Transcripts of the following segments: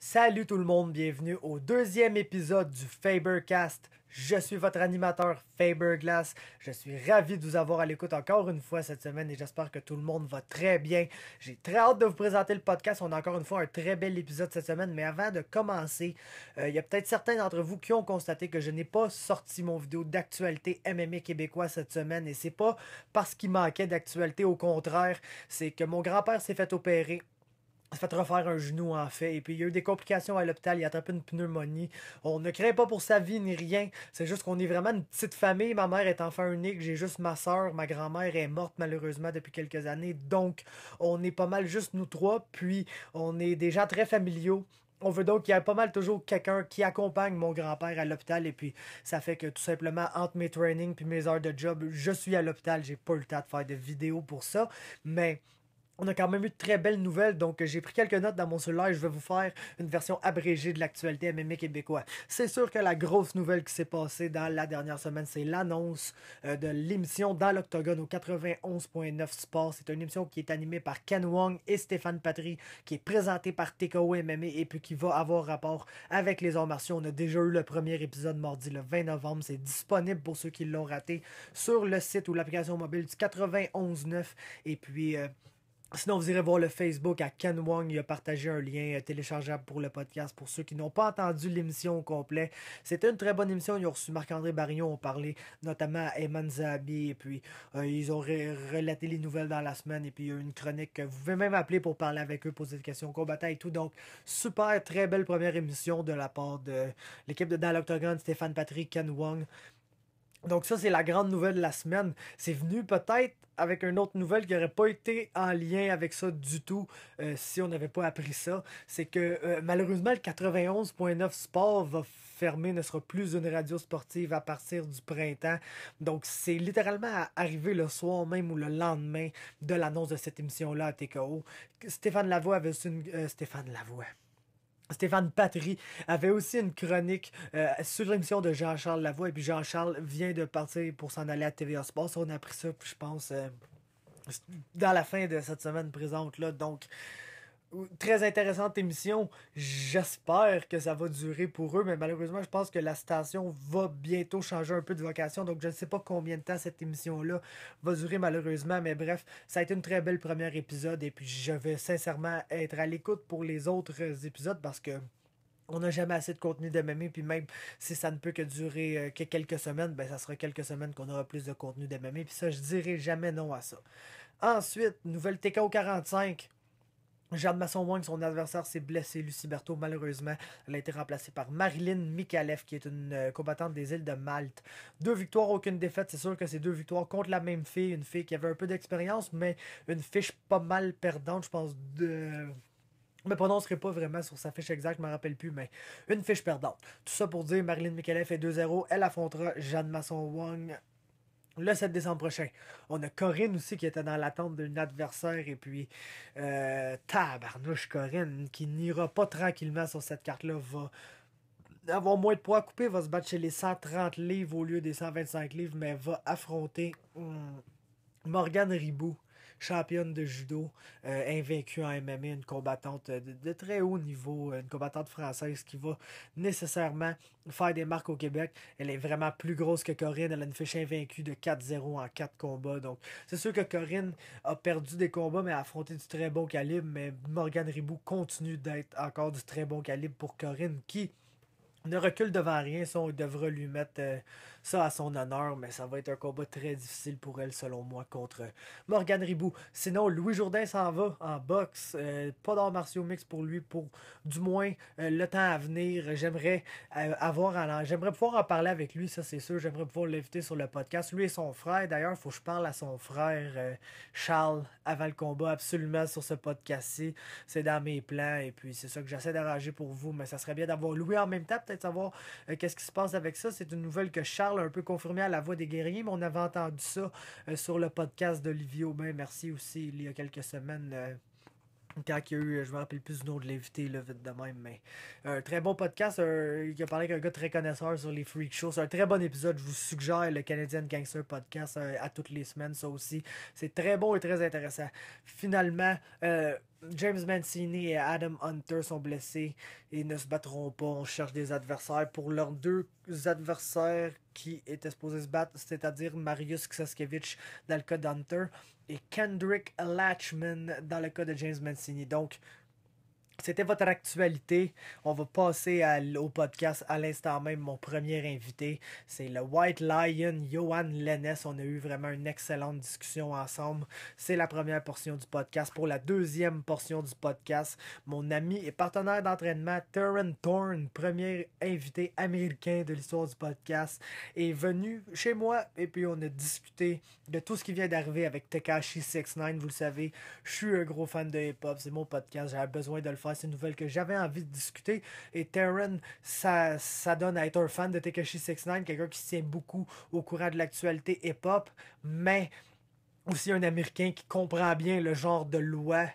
Salut tout le monde, bienvenue au deuxième épisode du Faber Cast. Je suis votre animateur Faber Glass. Je suis ravi de vous avoir à l'écoute encore une fois cette semaine et j'espère que tout le monde va très bien. J'ai très hâte de vous présenter le podcast. On a encore une fois un très bel épisode cette semaine. Mais avant de commencer, il y a peut-être certains d'entre vous qui ont constaté que je n'ai pas sorti mon vidéo d'actualité MMA Québécois cette semaine. Et c'est pas parce qu'il manquait d'actualité, au contraire. C'est que mon grand-père s'est fait opérer. Il s'est fait refaire un genou en fait, et puis il y a eu des complications à l'hôpital, il a attrapé une pneumonie. On ne craint pas pour sa vie ni rien, c'est juste qu'on est vraiment une petite famille. Ma mère est enfant unique, j'ai juste ma soeur, ma grand-mère est morte malheureusement depuis quelques années, donc on est pas mal juste nous trois, puis on est des gens très familiaux. On veut donc qu'il y ait pas mal toujours quelqu'un qui accompagne mon grand-père à l'hôpital, et puis ça fait que tout simplement entre mes trainings puis mes heures de job, je suis à l'hôpital, j'ai pas eu le temps de faire de vidéos pour ça, mais on a quand même eu de très belles nouvelles, donc j'ai pris quelques notes dans mon cellulaire et je vais vous faire une version abrégée de l'actualité MMA québécois. C'est sûr que la grosse nouvelle qui s'est passée dans la dernière semaine, c'est l'annonce de l'émission Dans l'Octogone au 91.9 Sport. C'est une émission qui est animée par Ken Wong et Stéphane Patry, qui est présentée par TKO MMA et puis qui va avoir rapport avec les arts martiaux. On a déjà eu le premier épisode mardi le 20 novembre. C'est disponible pour ceux qui l'ont raté sur le site ou l'application mobile du 91.9 et puis... sinon, vous irez voir le Facebook à Ken Wong. Il a partagé un lien téléchargeable pour le podcast pour ceux qui n'ont pas entendu l'émission au complet. C'était une très bonne émission. Ils ont reçu Marc-André Barillon. On parlait notamment à Eman Zahabi. Et puis, ils ont relaté les nouvelles dans la semaine. Et puis, il y a eu une chronique. Vous pouvez même appeler pour parler avec eux, poser des questions combattants et tout. Donc, super, très belle première émission de la part de l'équipe de Dans l'Octogone, Stéphane Patrick, Ken Wong. Donc ça, c'est la grande nouvelle de la semaine. C'est venu peut-être avec une autre nouvelle qui n'aurait pas été en lien avec ça du tout si on n'avait pas appris ça. C'est que malheureusement, le 91.9 Sport va fermer, ne sera plus une radio sportive à partir du printemps. Donc c'est littéralement arrivé le soir même ou le lendemain de l'annonce de cette émission-là à TKO. Stéphane Patry avait aussi une chronique sur l'émission de Jean-Charles Lavoie. Et puis Jean-Charles vient de partir pour s'en aller à TVA Sports. On a appris ça, je pense, dans la fin de cette semaine présente là. Donc, très intéressante émission. J'espère que ça va durer pour eux, mais malheureusement, je pense que la station va bientôt changer un peu de vocation. Donc, je ne sais pas combien de temps cette émission-là va durer malheureusement. Mais bref, ça a été une très belle première épisode. Et puis, je vais sincèrement être à l'écoute pour les autres épisodes parce que on n'a jamais assez de contenu de MMA, puis même si ça ne peut que durer que quelques semaines, ben ça sera quelques semaines qu'on aura plus de contenu de MMA, puis ça, je dirai jamais non à ça. Ensuite, nouvelle TKO 45. Jeanne Masson-Wang, son adversaire, s'est blessé. Lucie Berthaud, malheureusement, elle a été remplacée par Marilyn Mikalev, qui est une combattante des îles de Malte. 2 victoires, aucune défaite. C'est sûr que c'est 2 victoires contre la même fille. Une fille qui avait un peu d'expérience, mais une fiche pas mal perdante, je pense, de... Je me prononcerai pas vraiment sur sa fiche exacte, je me rappelle plus, mais une fiche perdante. Tout ça pour dire, Marilyn Mikalev fait 2-0. Elle affrontera Jeanne Masson-Wang le 7 décembre prochain. On a Corinne aussi qui était dans l'attente d'un adversaire. Et puis, tabarnouche Corinne, qui n'ira pas tranquillement sur cette carte-là, va avoir moins de poids à couper, va se battre chez les 130 livres au lieu des 125 livres, mais va affronter Morgane Ribou, championne de judo, invaincue en MMA, une combattante de très haut niveau, une combattante française qui va nécessairement faire des marques au Québec. Elle est vraiment plus grosse que Corinne, elle a une fiche invaincue de 4-0 en 4 combats, donc c'est sûr que Corinne a perdu des combats, mais a affronté du très bon calibre, mais Morgane Ribou continue d'être encore du très bon calibre pour Corinne, qui ne recule devant rien. Ça, on devra lui mettre ça à son honneur, mais ça va être un combat très difficile pour elle, selon moi, contre Morgane Ribou. Sinon, Louis Jourdain s'en va en boxe. Pas d'arts martiaux mix pour lui, pour du moins le temps à venir. J'aimerais j'aimerais pouvoir en parler avec lui, ça c'est sûr. J'aimerais pouvoir l'inviter sur le podcast. Lui et son frère, d'ailleurs, il faut que je parle à son frère Charles avant le combat, absolument, sur ce podcast-ci. C'est dans mes plans, et puis c'est ça que j'essaie d'arranger pour vous, mais ça serait bien d'avoir Louis en même temps, peut-être savoir qu'est-ce qui se passe avec ça. C'est une nouvelle que Charles a un peu confirmée à la Voix des guerriers, mais on avait entendu ça sur le podcast d'Olivier Aubin. Merci aussi, il y a quelques semaines, quand il y a eu, je me rappelle plus du nom de l'invité, là, vite de même, mais un très bon podcast, il a parlé avec un gars très connaisseur sur les freak shows. C'est un très bon épisode, je vous suggère le Canadiens Gangster podcast à toutes les semaines, ça aussi. C'est très bon et très intéressant. Finalement, James Mancini et Adam Hunter sont blessés et ne se battront pas. On cherche des adversaires pour leurs deux adversaires qui étaient supposés se battre, c'est-à-dire Mariusz Ksaskiewicz dans le cas d'Hunter et Kendrick Latchman dans le cas de James Mancini. Donc, c'était votre actualité. On va passer au podcast à l'instant même. Mon premier invité, c'est le White Lion, Yohan Lainesse. On a eu vraiment une excellente discussion ensemble. C'est la première portion du podcast. Pour la deuxième portion du podcast, mon ami et partenaire d'entraînement, Theoren Thorn, premier invité américain de l'histoire du podcast, est venu chez moi et puis on a discuté de tout ce qui vient d'arriver avec Tekashi 6ix9ine. Vous le savez, je suis un gros fan de hip-hop. C'est mon podcast. J'avais besoin de le faire. C'est une nouvelle que j'avais envie de discuter. Et Theoren, ça donne à être un fan de Tekashi 6ix9ine, quelqu'un qui se tient beaucoup au courant de l'actualité hip-hop, mais aussi un Américain qui comprend bien le genre de loi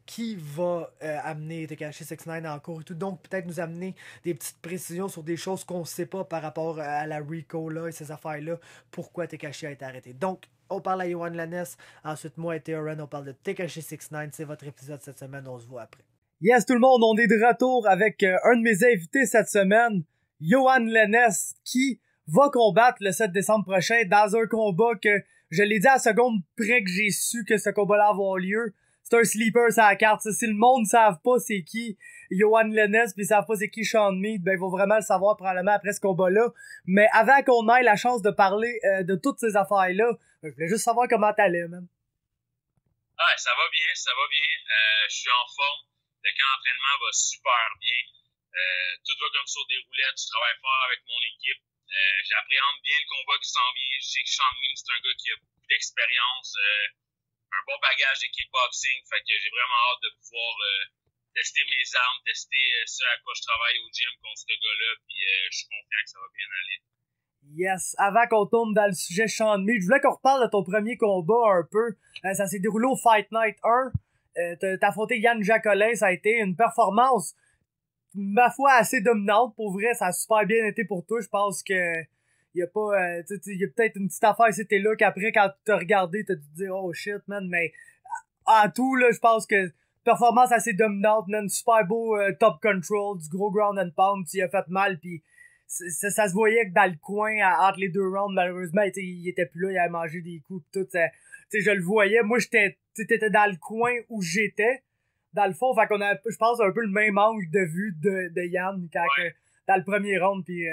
qui va amener Tekashi 6ix9ine en cours et tout. Donc, peut-être nous amener des petites précisions sur des choses qu'on ne sait pas par rapport à la RICO là, et ces affaires-là, pourquoi Tekashi a été arrêté. Donc, on parle à Yohan Lainesse. Ensuite, moi et Theoren, on parle de Tekashi 6ix9ine. C'est votre épisode cette semaine. On se voit après. Yes, tout le monde, on est de retour avec un de mes invités cette semaine, Yohan Lainesse, qui va combattre le 7 décembre prochain dans un combat que je l'ai dit à la seconde près que j'ai su que ce combat-là va avoir lieu. C'est un sleeper sur la carte. Si le monde ne savent pas c'est qui Yohan Lainesse pis ils savent pas c'est qui Sean Meade, ben ils vont vraiment le savoir probablement après ce combat-là. Mais avant qu'on ait la chance de parler de toutes ces affaires-là, je voulais juste savoir comment t'allais, man. Ah, ça va bien, ça va bien. Je suis en forme. Le camp d'entraînement va super bien. Tout va comme sur des roulettes. Je travaille fort avec mon équipe. J'appréhende bien le combat qui s'en vient. Je sais que Sean Meade, c'est un gars qui a beaucoup d'expérience, un bon bagage de kickboxing. Fait que j'ai vraiment hâte de pouvoir tester mes armes, tester ce à quoi je travaille au gym contre ce gars-là. Puis je suis confiant que ça va bien aller. Yes, avant qu'on tourne dans le sujet Sean Meade, je voulais qu'on reparle de ton premier combat un peu. Ça s'est déroulé au Fight Night 1. T'as affronté Yann Jacolin, ça a été une performance, ma foi, assez dominante. Pour vrai, ça a super bien été pour toi. Je pense que y a pas, y a peut-être une petite affaire ici, t'es là, qu'après, quand t'as regardé, t'as dû te dire, oh shit, man, mais en tout, là, je pense que performance assez dominante, man, super beau top control, du gros ground and pound, tu as fait mal, pis ça se voyait que dans le coin, entre les deux rounds, malheureusement, il était plus là, il avait mangé des coups, pis tout, je le voyais. Moi, t'étais dans le coin où j'étais, dans le fond, fait qu'on a, je pense, un peu le même angle de vue de Yann quand dans le premier round, puis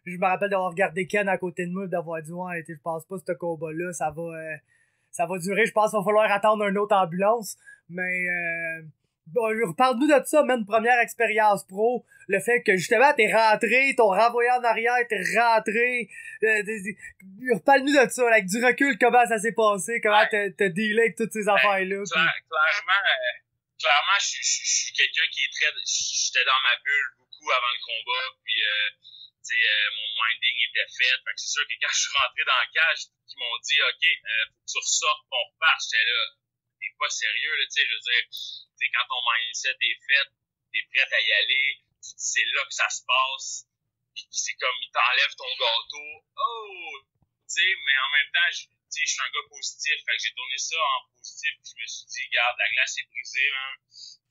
je me rappelle d'avoir regardé Ken à côté de moi, d'avoir dit ouais, je pense pas ce combat-là, ça va durer, je pense qu'il va falloir attendre une autre ambulance, mais bon, reparle-nous de ça, même première expérience pro, le fait que justement t'es rentré, t'ont renvoyé en arrière, t'es rentré, reparle-nous de ça, avec du recul, comment ça s'est passé, comment t'as dealé avec toutes ces affaires-là. Clairement, je suis quelqu'un qui est très, j'étais dans ma bulle beaucoup avant le combat, puis mon minding était fait, fait que c'est sûr que quand je suis rentré dans la cage, ils m'ont dit ok, faut que tu ressortes, qu'on repart, j'étais là, t'es pas sérieux là, je veux dire, quand ton mindset est fait, t'es prêt à y aller, tu dis c'est là que ça se passe, puis c'est comme ils t'enlèvent ton gâteau, mais en même temps, je suis un gars positif, fait que j'ai tourné ça en positif, puis je me suis dit, regarde, la glace est brisée, man.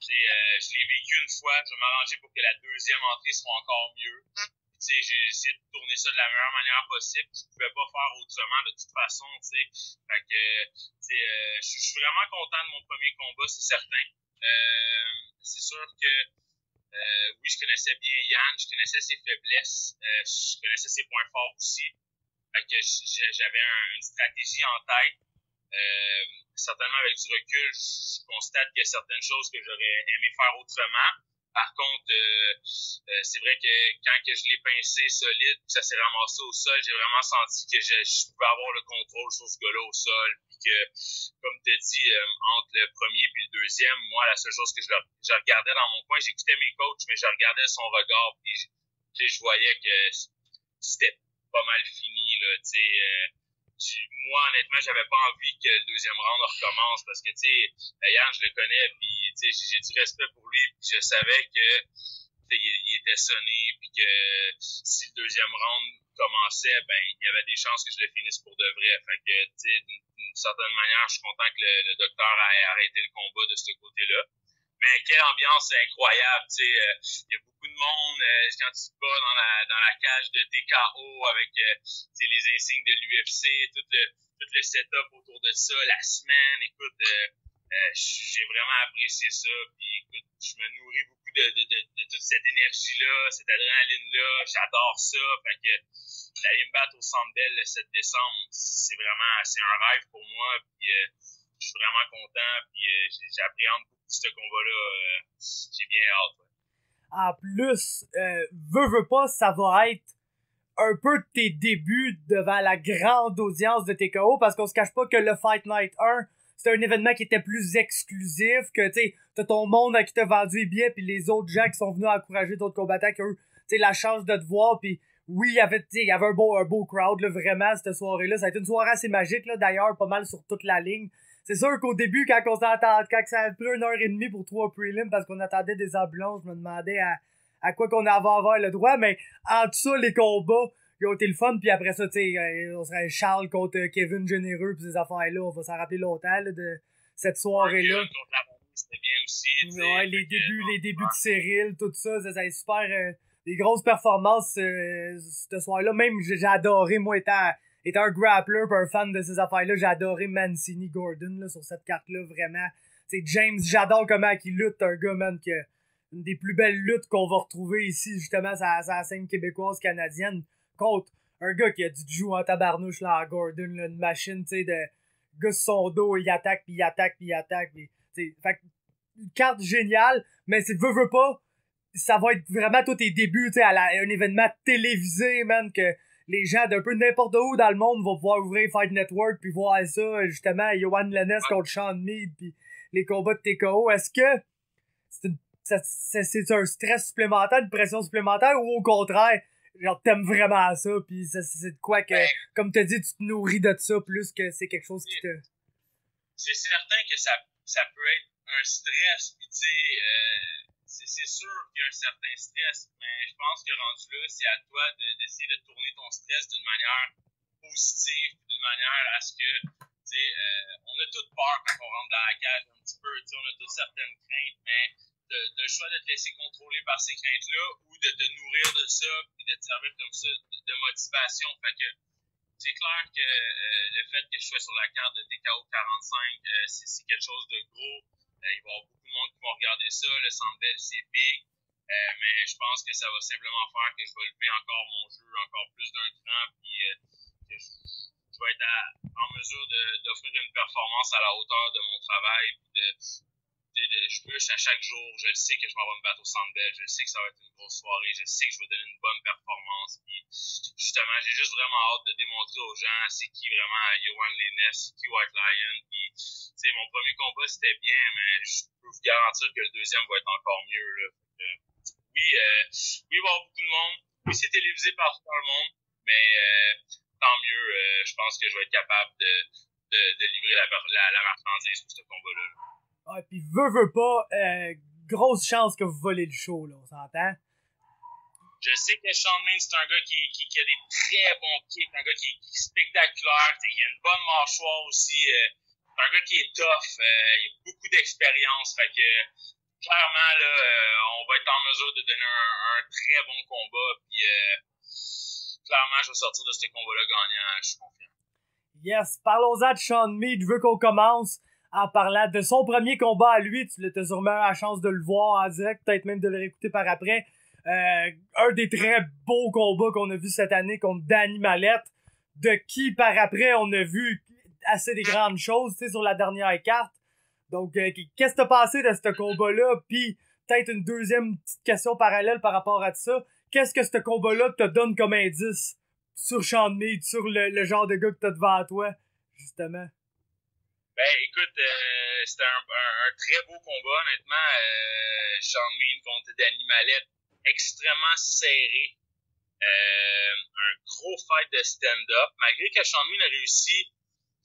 Je l'ai vécu une fois, je vais m'arranger pour que la deuxième entrée soit encore mieux. J'ai essayé de tourner ça de la meilleure manière possible, je pouvais pas faire autrement de toute façon, fait que, je suis vraiment content de mon premier combat, c'est certain. C'est sûr que, oui, je connaissais bien Yann, je connaissais ses faiblesses, je connaissais ses points forts aussi. Fait que j'avais une stratégie en tête. Certainement, avec du recul, je constate qu'il y a certaines choses que j'aurais aimé faire autrement. Par contre, c'est vrai que quand que je l'ai pincé solide, ça s'est ramassé au sol, j'ai vraiment senti que je pouvais avoir le contrôle sur ce gars-là au sol. Puis que, comme tu as dit, entre le premier et le deuxième, moi, la seule chose que je regardais dans mon coin, j'écoutais mes coachs, mais je regardais son regard. Puis je voyais que c'était pas mal fini, là, moi, honnêtement, j'avais pas envie que le deuxième round recommence parce que, Yann, je le connais, puis, j'ai du respect pour lui, puis je savais que, il était sonné, puis que si le deuxième round commençait, ben, il y avait des chances que je le finisse pour de vrai. Fait que, d'une certaine manière, je suis content que le docteur ait arrêté le combat de ce côté-là. Mais quelle ambiance incroyable, tu sais, il y a beaucoup de monde quand tu te bats dans la cage de TKO avec les insignes de l'UFC, tout le setup autour de ça, la semaine, écoute, j'ai vraiment apprécié ça, puis écoute, je me nourris beaucoup de toute cette énergie-là, cette adrénaline-là, j'adore ça, fait que d'aller me battre au Centre Bell le 7 décembre, c'est un rêve pour moi, puis je suis vraiment content, puis j'appréhende beaucoup ce combat-là, j'ai bien hâte. Ouais. En plus, veux pas, ça va être un peu tes débuts devant la grande audience de TKO, parce qu'on se cache pas que le Fight Night 1, c'était un événement qui était plus exclusif, que tu sais, t'as ton monde à qui t'as vendu les billets, puis les autres gens qui sont venus encourager d'autres combattants qui ont eu, tu sais, la chance de te voir, puis oui, il y avait un beau crowd, là, vraiment, cette soirée-là. Ça a été une soirée assez magique, là, d'ailleurs, pas mal sur toute la ligne. C'est sûr qu'au début, quand ça a pris 1h30 pour 3 prelims, parce qu'on attendait des ambulances, je me demandais à quoi qu'on avait à avoir le droit, mais en tout ça, les combats, ils ont été le fun, puis après ça, tu sais, on serait Charles contre Kevin Généreux, puis ces affaires-là, on va s'en rappeler longtemps, là, de cette soirée-là. Contre la famille, c'était bien aussi. Ouais, les débuts de Cyril, tout ça, ça a été super, des grosses performances, ce soir-là. Même, j'ai adoré, moi, étant un grappler pis un fan de ces affaires-là, j'ai adoré Mancini Gordon, là, sur cette carte-là, vraiment. Tu sais, James, j'adore comment il lutte, un gars, man, qui a une des plus belles luttes qu'on va retrouver ici, justement, sur la scène québécoise canadienne, contre un gars qui a du joue en tabarnouche, là, à Gordon, là, une machine, tu sais, de gars sur son dos, il attaque, pis il attaque, pis il attaque, pis, tu sais, fait une carte géniale, mais c'est veux pas, ça va être vraiment tous tes débuts, tu sais, un événement télévisé, man, que les gens d'un peu n'importe où dans le monde vont pouvoir ouvrir Fight Network puis voir ça, justement, Yohan Lainesse contre Sean Meade puis les combats de TKO. Est-ce que c'est un stress supplémentaire, une pression supplémentaire, ou au contraire, genre, t'aimes vraiment ça, puis c'est de quoi que, comme t'as dit, tu te nourris de ça plus que c'est quelque chose qui te... C'est certain que ça peut être un stress, puis tu sais, c'est sûr qu'il y a un certain stress, mais je pense que rendu là, c'est à toi d'essayer de tourner ton stress d'une manière positive, d'une manière à ce que, tu sais, on a toute peur quand on rentre dans la cage un petit peu, tu sais, on a toutes certaines craintes, mais de choix de te laisser contrôler par ces craintes-là ou de te nourrir de ça puis de te servir comme ça de motivation. Fait que c'est clair que le fait que je sois sur la carte de TKO 45, c'est quelque chose de gros. Il va y avoir beaucoup de monde qui vont regarder ça. Le Centre Bell, c'est big. Mais je pense que ça va simplement faire que je vais lever encore mon jeu encore plus d'un cran, puis que je vais être en mesure d'offrir une performance à la hauteur de mon travail, je bûche à chaque jour, je le sais que je m'en vais me battre au Centre Bell, je sais que ça va être une grosse soirée, je sais que je vais donner une bonne performance, puis justement, j'ai juste vraiment hâte de démontrer aux gens c'est qui vraiment Yohan Lainesse, c'est qui White Lion, puis tu sais, mon premier combat c'était bien, mais je peux vous garantir que le deuxième va être encore mieux, là. Oui, il va y avoir beaucoup de monde, oui, c'est télévisé partout dans le monde, mais tant mieux, je pense que je vais être capable de livrer la marchandise pour ce combat-là. Ah, pis veux pas, grosse chance que vous volez le show, là, on s'entend? Je sais que Sean Meade, c'est un gars qui a des très bons kicks, un gars qui est spectaculaire, il a une bonne mâchoire aussi, c'est un gars qui est tough, il a beaucoup d'expérience, fait que clairement, là, on va être en mesure de donner un très bon combat, puis clairement, je vais sortir de ce combat-là gagnant, je suis confiant. Yes, parlons-en de Sean Meade, je veux qu'on commence en parlant de son premier combat à lui. Tu as sûrement la chance de le voir en direct, peut-être même de le réécouter par après. Un des très beaux combats qu'on a vu cette année contre Danny Mallette, de qui par après on a vu assez des grandes choses, tu sais, sur la dernière carte. Donc, qu'est-ce que t'as pensé de ce combat-là? Puis peut-être une deuxième petite question parallèle par rapport à ça. Qu'est-ce que ce combat-là te donne comme indice sur Sean Meade, sur le genre de gars que t'as devant toi, justement? Ben, écoute, c'était un très beau combat, honnêtement. Sean Meade contre Danny Mallette, extrêmement serré. Un gros fight de stand-up. Malgré que Sean Meade a réussi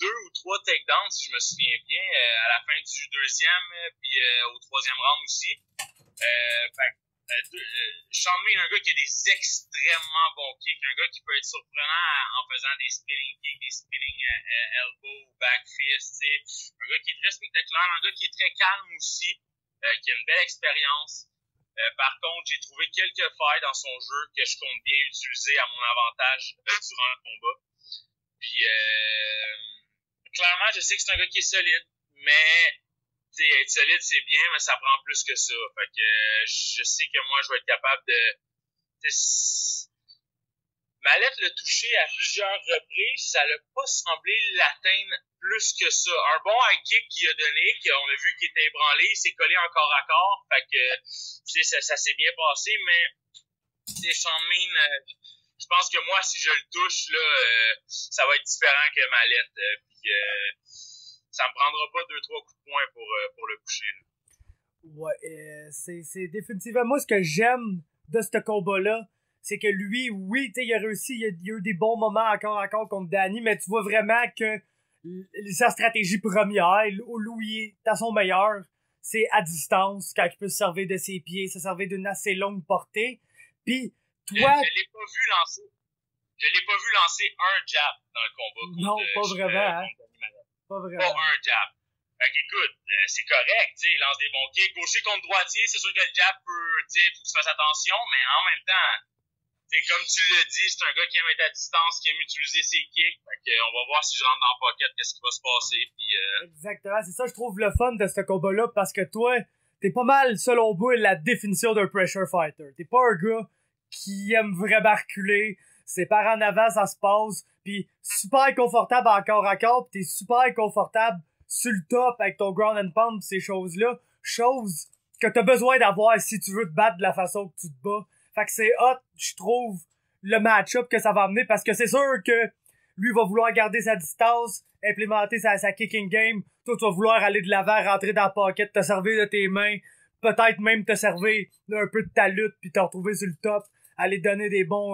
2 ou 3 takedowns, si je me souviens bien, à la fin du deuxième, puis au troisième round aussi. Fait Sean Meade, un gars qui a des extrêmement bons kicks, un gars qui peut être surprenant en faisant des spinning kicks, des spinning elbow, back fist, un gars qui est très spectaculaire, un gars qui est très calme aussi, qui a une belle expérience. Par contre, j'ai trouvé quelques failles dans son jeu que je compte bien utiliser à mon avantage durant le combat. Puis, clairement, je sais que c'est un gars qui est solide, mais être solide, c'est bien, mais ça prend plus que ça. Fait que je sais que moi, je vais être capable de... Mallette l'a touché à plusieurs reprises, ça l'a pas semblé l'atteindre plus que ça. Un bon high kick qu'il a donné, qu'on a vu qu'il était ébranlé, il s'est collé en corps à corps, fait que ça s'est bien passé, mais Sean Meade, je pense que moi, si je le touche, là, ça va être différent que Mallette. Puis ça me prendra pas 2-3 coups de poing pour le coucher. Là. Ouais, c'est définitivement moi ce que j'aime de ce combat-là, c'est que lui, oui, tu sais, il a réussi, il y a eu des bons moments encore contre Danny, mais tu vois vraiment que sa stratégie première, où il est à son meilleur, c'est à distance, quand il peut se servir de ses pieds, se servir d'une assez longue portée. Puis toi, je l'ai pas vu lancer un jab dans le combat. Non, pas vraiment, hein. Pas vraiment. Pas un jab. Fait qu'écoute, c'est correct, tu sais, il lance des bons kicks. Gaucher contre droitier, c'est sûr que le jab peut, tu sais, faut que tu fasses attention, mais en même temps, tu sais, comme tu l'as dit, c'est un gars qui aime être à distance, qui aime utiliser ses kicks. Fait qu'on va voir si je rentre dans le pocket, qu'est-ce qui va se passer, puis Exactement, c'est ça, je trouve le fun de ce combat-là, parce que toi, t'es pas mal, selon moi, la définition d'un pressure fighter. T'es pas un gars qui aime vraiment reculer, c'est par en avant, ça se passe, pis super confortable en corps à corps, pis t'es super confortable sur le top avec ton ground and pound pis ces choses-là, choses que t'as besoin d'avoir si tu veux te battre de la façon que tu te bats. Fait que c'est hot, je trouve, le match-up que ça va amener, parce que c'est sûr que lui va vouloir garder sa distance, implémenter sa kicking game, toi tu vas vouloir aller de l'avant, rentrer dans le pocket, te servir de tes mains, peut-être même te servir un peu de ta lutte puis te retrouver sur le top, aller donner des bons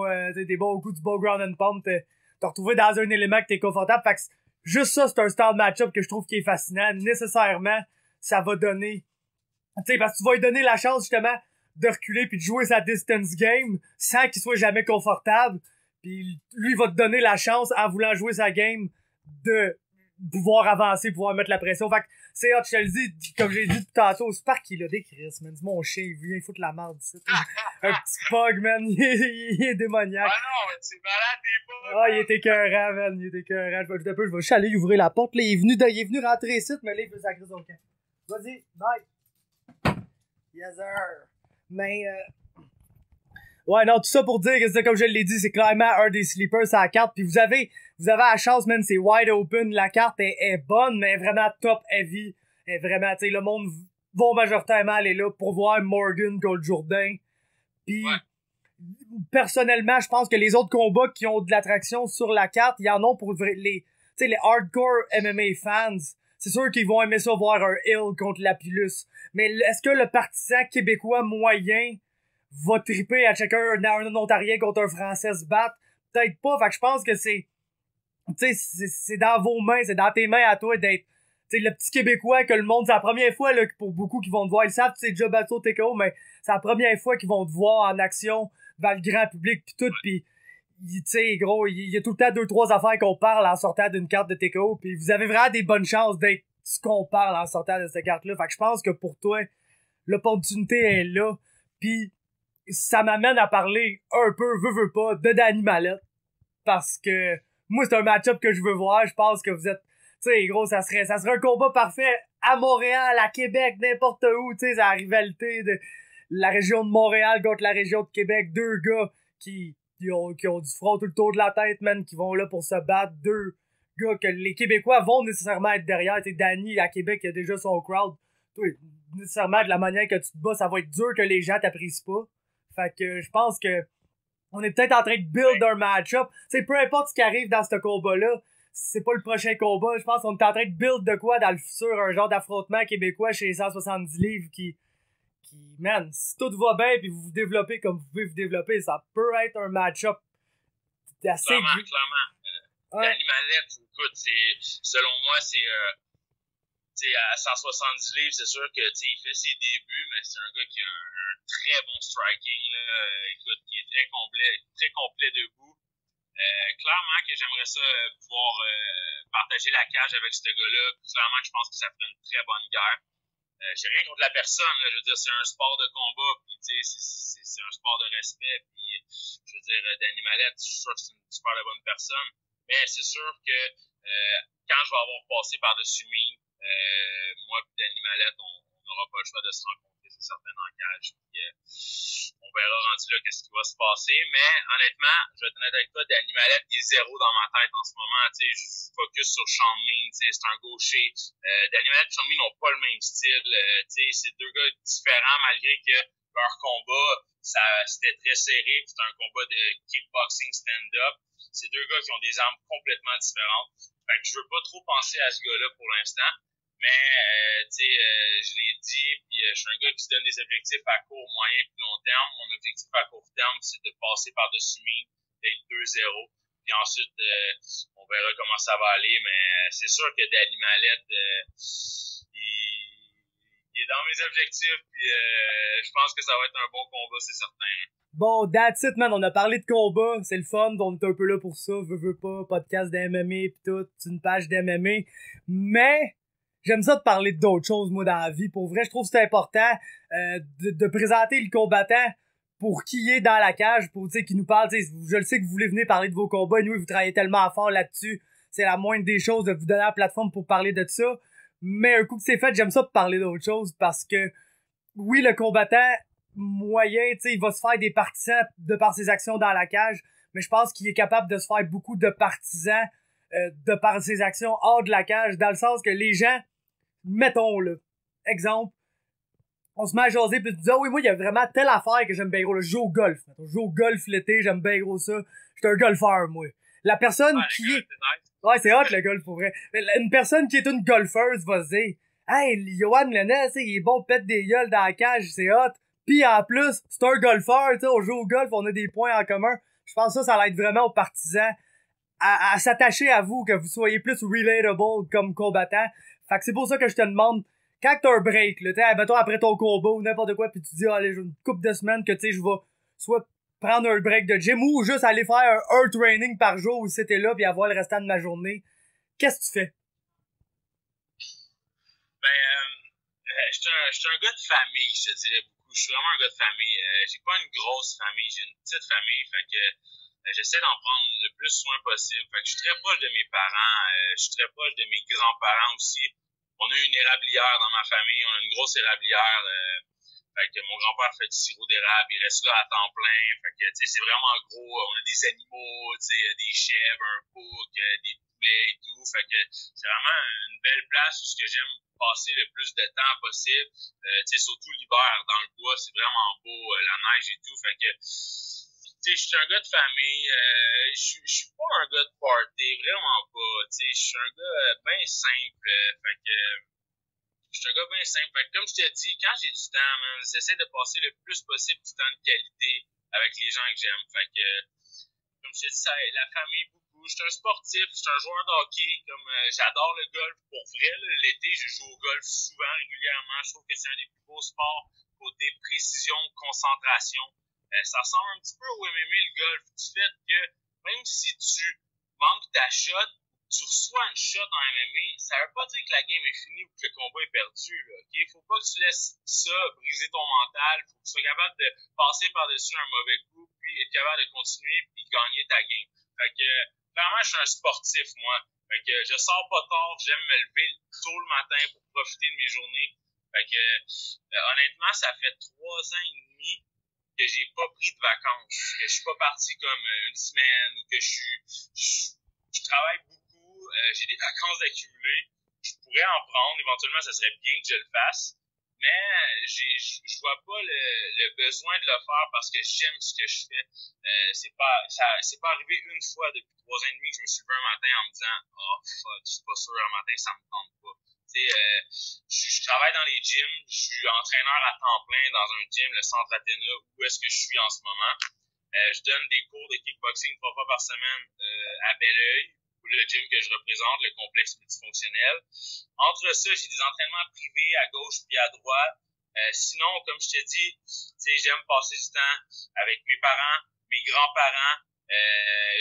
coups du bon ground and pound, te retrouver dans un élément que t'es confortable. Fait que juste ça, c'est un style match-up que je trouve qui est fascinant. Nécessairement, ça va donner, tu sais, parce que tu vas lui donner la chance justement de reculer puis de jouer sa distance game sans qu'il soit jamais confortable. Puis lui il va te donner la chance, en voulant jouer sa game, de pouvoir avancer, pouvoir mettre la pression. Fait que c'est hot, je te le dis, comme j'ai dit tout tantôt, c'est par qu'il a des Chris, man. Dis mon chien, il vient foutre la merde ici. Un petit pug, man, il est démoniaque. Ah non, c'est malade des bugs. Ah, il était écœurant, man, il était écœurant. Je vais juste aller lui ouvrir la porte, là, il est venu rentrer ici, mais là, il veut sacrer son camp. Vas-y, bye. Yes, sir. Mais, ouais, non, tout ça pour dire que c'est comme je l'ai dit, c'est clairement un des sleepers à la carte. Puis vous avez la chance, man, c'est wide open. La carte est bonne, mais vraiment top heavy. Et vraiment, tu sais, le monde va majoritairement aller là pour voir Morgan contre Jourdain. Puis, ouais. Personnellement, je pense que les autres combats qui ont de l'attraction sur la carte, il y en a pour les hardcore MMA fans. C'est sûr qu'ils vont aimer ça voir un Hill contre Lapillus. Mais est-ce que le partisan québécois moyen va triper à checker un Ontarien contre un Français se battre? Peut-être pas. Fait que je pense que c'est dans vos mains, c'est dans tes mains à toi d'être, tu sais, le petit Québécois que le monde, c'est la première fois, là, pour beaucoup qui vont te voir. Ils savent que tu sais déjà battu au TKO, mais c'est la première fois qu'ils vont te voir en action dans le grand public pis tout, pis tu sais, gros, il y a tout le temps 2-3 affaires qu'on parle en sortant d'une carte de TKO, pis vous avez vraiment des bonnes chances d'être ce qu'on parle en sortant de cette carte-là. Fait que je pense que pour toi, l'opportunité est là, pis ça m'amène à parler un peu, veux pas, de Danny Mallette, parce que moi, c'est un match-up que je veux voir. Je pense que vous êtes, tu sais, gros, ça serait un combat parfait à Montréal, à Québec, n'importe où, tu sais, c'est la rivalité de la région de Montréal contre la région de Québec. Deux gars qui ont du front tout le tour de la tête, man, qui vont là pour se battre. Deux gars que les Québécois vont nécessairement être derrière. Tu sais, Danny, à Québec, il a déjà son crowd. Toi, nécessairement, de la manière que tu te bats, ça va être dur que les gens t'apprécient pas. Fait que je pense que on est peut-être en train de build un match-up. Tu sais, peu importe ce qui arrive dans ce combat-là, c'est pas le prochain combat. Je pense qu'on est en train de build de quoi dans le futur, un genre d'affrontement québécois chez les 170 livres qui, man, si tout va bien pis vous vous développez comme vous pouvez vous développer, ça peut être un match-up assez... Clairement. Danny Mallette, écoute, selon moi, c'est à 170 livres, c'est sûr que, tu sais, il fait ses débuts, mais c'est un gars qui a très bon striking, là, écoute, qui est très complet debout. Clairement que j'aimerais ça pouvoir partager la cage avec ce gars-là. Clairement que je pense que ça ferait une très bonne guerre. J'ai rien contre la personne, là, je veux dire, c'est un sport de combat, puis tu sais, c'est un sport de respect, puis je veux dire, Danny Malette, je suis sûr que c'est une super bonne personne, mais c'est sûr que quand je vais avoir passé par-dessus Meade, moi et Danny Malette, on n'aura pas le choix de se rencontrer, c'est certain, dans la cage, puis on verra rendu là qu'est-ce qui va se passer, mais honnêtement, je vais être honnête avec toi, Danny Malette, il est zéro dans ma tête en ce moment, tu sais, je focus sur Sean Meade, tu sais, c'est un gaucher, Danny Malette et Sean Meade n'ont pas le même style, tu sais, c'est deux gars différents malgré que leur combat, c'était très serré, c'était un combat de kickboxing stand-up, c'est deux gars qui ont des armes complètement différentes, fait que je veux pas trop penser à ce gars-là pour l'instant. Mais, tu sais, je l'ai dit, puis je suis un gars qui se donne des objectifs à court, moyen et long terme. Mon objectif à court terme, c'est de passer par-dessus Meade, d'être 2-0. Puis ensuite, on verra comment ça va aller. Mais c'est sûr que Danny Malette, il est dans mes objectifs. Puis je pense que ça va être un bon combat, c'est certain. Bon, that's it, man. On a parlé de combat. C'est le fun. On est un peu là pour ça. Veux pas. Podcast de MMA pis tout. C'est une page d'MMA. Mais j'aime ça de parler d'autres choses, moi, dans la vie. Pour vrai, je trouve que c'est important de présenter le combattant pour qui il est dans la cage, pour, tu sais, qui nous parle. Tu sais, je le sais que vous voulez venir parler de vos combats. Nous, vous travaillez tellement fort là-dessus. C'est la moindre des choses de vous donner la plateforme pour parler de ça. Mais un coup que c'est fait, j'aime ça de parler d'autres choses parce que, oui, le combattant moyen, tu sais, il va se faire des partisans de par ses actions dans la cage, mais je pense qu'il est capable de se faire beaucoup de partisans de par ses actions hors de la cage, dans le sens que les gens, mettons, là, exemple, on se met à jaser pis tu dis, ah oui, moi, il y a vraiment telle affaire que j'aime bien gros, là, je joue au golf. Je joue au golf l'été, j'aime bien gros ça. Je suis un golfeur, moi. La personne qui est... Ouais, c'est hot, le golf, pour vrai. Une personne qui est une golfeuse va se dire, hey, Yohan Lainesse, il est bon, pète des gueules dans la cage, c'est hot. Pis en plus, c'est un golfeur, tu sais, on joue au golf, on a des points en commun. Je pense que ça aide vraiment aux partisans à s'attacher à vous, que vous soyez plus relatable comme combattant. Fait que c'est pour ça que je te demande, quand t'as un break, là, t'sais, mettons après ton combat ou n'importe quoi, pis tu dis, allez, j'ai une couple de semaines que, tu sais, je vais soit prendre un break de gym ou juste aller faire un training par jour où c'était là pis avoir le restant de ma journée. Qu'est-ce que tu fais? Je suis un gars de famille, je te dirais beaucoup. Je suis vraiment un gars de famille. J'ai pas une grosse famille, j'ai une petite famille, fait que j'essaie d'en prendre le plus soin possible. Fait que je suis très proche de mes parents, je suis très proche de mes grands-parents aussi. On a une érablière dans ma famille, on a une grosse érablière. Fait que mon grand-père fait du sirop d'érable, il reste là à temps plein. Fait que, tu sais, c'est vraiment gros. On a des animaux, tu sais, des chèvres, un bouc, des poulets et tout. Fait que c'est vraiment une belle place où ce que j'aime passer le plus de temps possible. Tu sais, surtout l'hiver dans le bois, c'est vraiment beau, la neige et tout. Fait que, tu sais, je suis un gars de famille. Je suis pas un gars de party, vraiment pas. Tu sais, je suis un gars bien simple. Fait que je suis un gars bien simple. Fait que comme je te dis, quand j'ai du temps, man, j'essaie de passer le plus possible du temps de qualité avec les gens que j'aime. Fait que, comme je te dis, la famille beaucoup. Je suis un sportif, je suis un joueur de hockey. Comme j'adore le golf. Pour vrai, là, l'été, je joue au golf souvent, régulièrement. Je trouve que c'est un des plus beaux sports côté précision, concentration. Ça ressemble un petit peu au MMA, le golf, du fait que même si tu manques ta shot, tu reçois une shot en MMA, ça veut pas dire que la game est finie ou que le combat est perdu, là, ok? Faut pas que tu laisses ça briser ton mental, faut que tu sois capable de passer par-dessus un mauvais coup, puis être capable de continuer puis gagner ta game. Fait que, clairement, je suis un sportif, moi. Fait que, je sors pas tard, j'aime me lever tôt le matin pour profiter de mes journées. Fait que, honnêtement, ça fait 3 ans et demi que j'ai pas pris de vacances, que je suis pas parti comme une semaine, ou que je travaille beaucoup, j'ai des vacances accumulées, je pourrais en prendre, éventuellement ça serait bien que je le fasse, mais je vois pas le besoin de le faire parce que j'aime ce que je fais. C'est pas arrivé une fois depuis 3 ans et demi que je me suis levé un matin en me disant oh fuck, je suis pas sûr, un matin ça me tente pas. Tu sais, je travaille dans les gyms, je suis entraîneur à temps plein dans un gym, le Centre Athéna, où est-ce que je suis en ce moment. Je donne des cours de kickboxing 3 fois par semaine à Belleuil, le gym que je représente, le complexe multifonctionnel. Entre ça, j'ai des entraînements privés à gauche puis à droite. Sinon, comme je te dis, tu sais, j'aime passer du temps avec mes parents, mes grands-parents,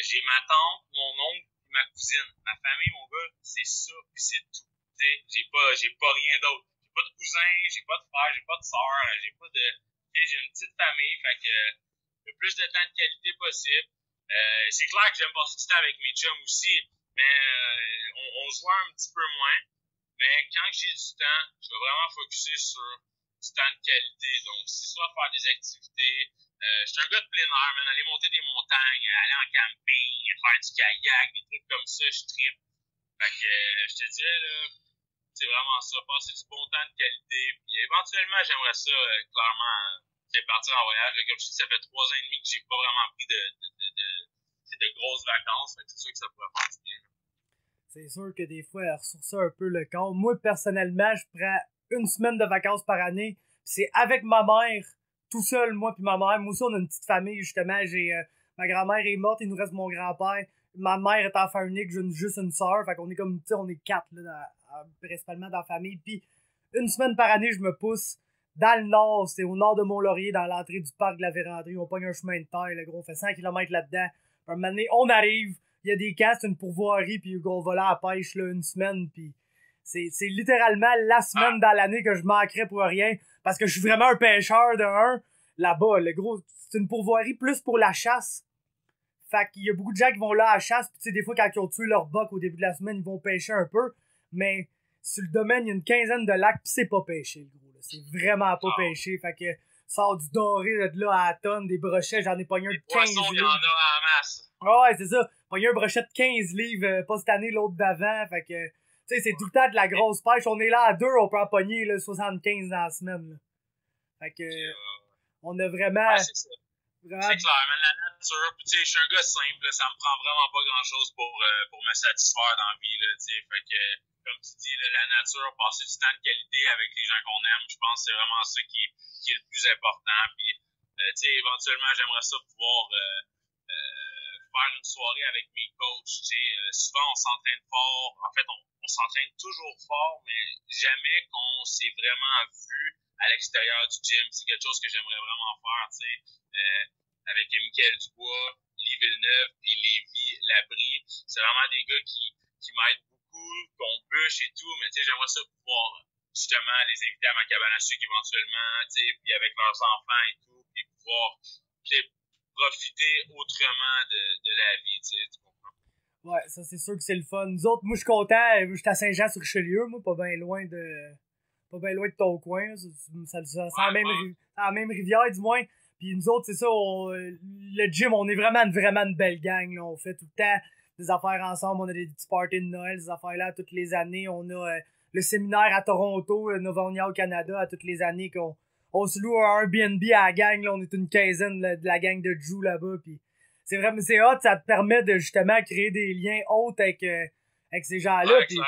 j'ai ma tante, mon oncle, ma cousine. Ma famille, mon gars, c'est ça, puis c'est tout. Tu sais, j'ai pas rien d'autre. J'ai pas de cousins, j'ai pas de frères, j'ai pas de sœurs, j'ai pas de, tu sais, j'ai une petite famille, fait que le plus de temps de qualité possible. C'est clair que j'aime passer du temps avec mes chums aussi, mais on se voit un petit peu moins. Mais quand j'ai du temps, je vais vraiment focusser sur du temps de qualité. Donc, c'est soit faire des activités. Je suis un gars de plein air, man. Aller monter des montagnes, aller en camping, faire du kayak, des trucs comme ça, je trippe. Fait que je te dirais, là, c'est vraiment ça. Passer du bon temps de qualité. Puis éventuellement, j'aimerais ça, clairement, partir en voyage. Là, comme je dis, ça fait 3 ans et demi que j'ai pas vraiment pris de grosses vacances. Fait que c'est sûr que ça pourrait faire du bien. C'est sûr que des fois, elle ressource un peu le corps. Moi, personnellement, je prends 1 semaine de vacances par année. C'est avec ma mère, tout seul, moi puis ma mère. Moi aussi, on a une petite famille, justement. Ma grand-mère est morte, il nous reste mon grand-père. Ma mère est enfant unique, j'ai juste une sœur. Fait qu'on est comme, tu sais, on est 4, là, principalement dans la famille. Puis 1 semaine par année, je me pousse dans le nord. C'est au nord de Mont-Laurier, dans l'entrée du parc de la Vérandrie. On pogne un chemin de terre, le gros. On fait 100 km là-dedans. Un moment donné, on arrive. Il y a des camps, c'est une pourvoirie, puis on va là à la pêche, là, 1 semaine, puis c'est littéralement la semaine dans l'année que je manquerais pour rien, parce que je suis vraiment un pêcheur de un. Là-bas, le gros, c'est une pourvoirie plus pour la chasse. Fait qu'il y a beaucoup de gens qui vont là à la chasse, puis tu sais, des fois, quand ils ont tué leur boc au début de la semaine, ils vont pêcher un peu, mais sur le domaine, il y a une quinzaine de lacs, puis c'est pas pêché, le gros, là. C'est vraiment pas pêché, fait que sort du doré de là à la tonne, des brochets, j'en ai pogné un de 15 livres. Il y en a en masse. Ouais, c'est ça. Pogné un brochet de 15 livres, pas cette année, l'autre d'avant. Fait que, tu sais, c'est tout le temps de la grosse pêche. On est là à 2, on peut en pogner là, 75 dans la semaine. Là. Fait que, on a vraiment... Ouais, c'est ça. Vraiment... C'est clair, mais la nature, tu sais, je suis un gars simple, là, ça me prend vraiment pas grand-chose pour me satisfaire dans la vie, là, tu sais. Fait que, comme tu dis, là, la nature, passer du temps de qualité avec les gens qu'on aime, je pense que c'est vraiment ça qui est le plus important. Puis, tu sais, éventuellement, j'aimerais ça pouvoir... faire une soirée avec mes coachs, tu sais, souvent on s'entraîne fort, en fait on s'entraîne toujours fort, mais jamais qu'on s'est vraiment vu à l'extérieur du gym. C'est quelque chose que j'aimerais vraiment faire, tu sais, avec Michael Dubois, Lee Villeneuve, puis Lévi Labrie. C'est vraiment des gars qui m'aident beaucoup, qu'on bûche et tout, mais tu sais, j'aimerais ça pouvoir justement les inviter à ma cabane à sucre éventuellement, tu sais, puis avec leurs enfants et tout, puis pouvoir, tu sais, profiter autrement de la vie, tu sais, tu comprends? Ouais, ça c'est sûr que c'est le fun. Nous autres, moi je suis content, je suis à Saint-Jean-sur-Richelieu, moi, pas bien loin de ton coin, c'est la même rivière du moins. Puis nous autres, c'est ça, le gym, on est vraiment une belle gang, là. On fait tout le temps des affaires ensemble, on a des petits parties de Noël, des affaires là toutes les années, on a le séminaire à Toronto, le Novonia au Canada, à toutes les années on se loue un Airbnb à la gang, là, on est une quinzaine là, de la gang de Jou là-bas, puis c'est vraiment, c'est hot, ça te permet de justement créer des liens hauts avec ces gens-là, ouais, puis tu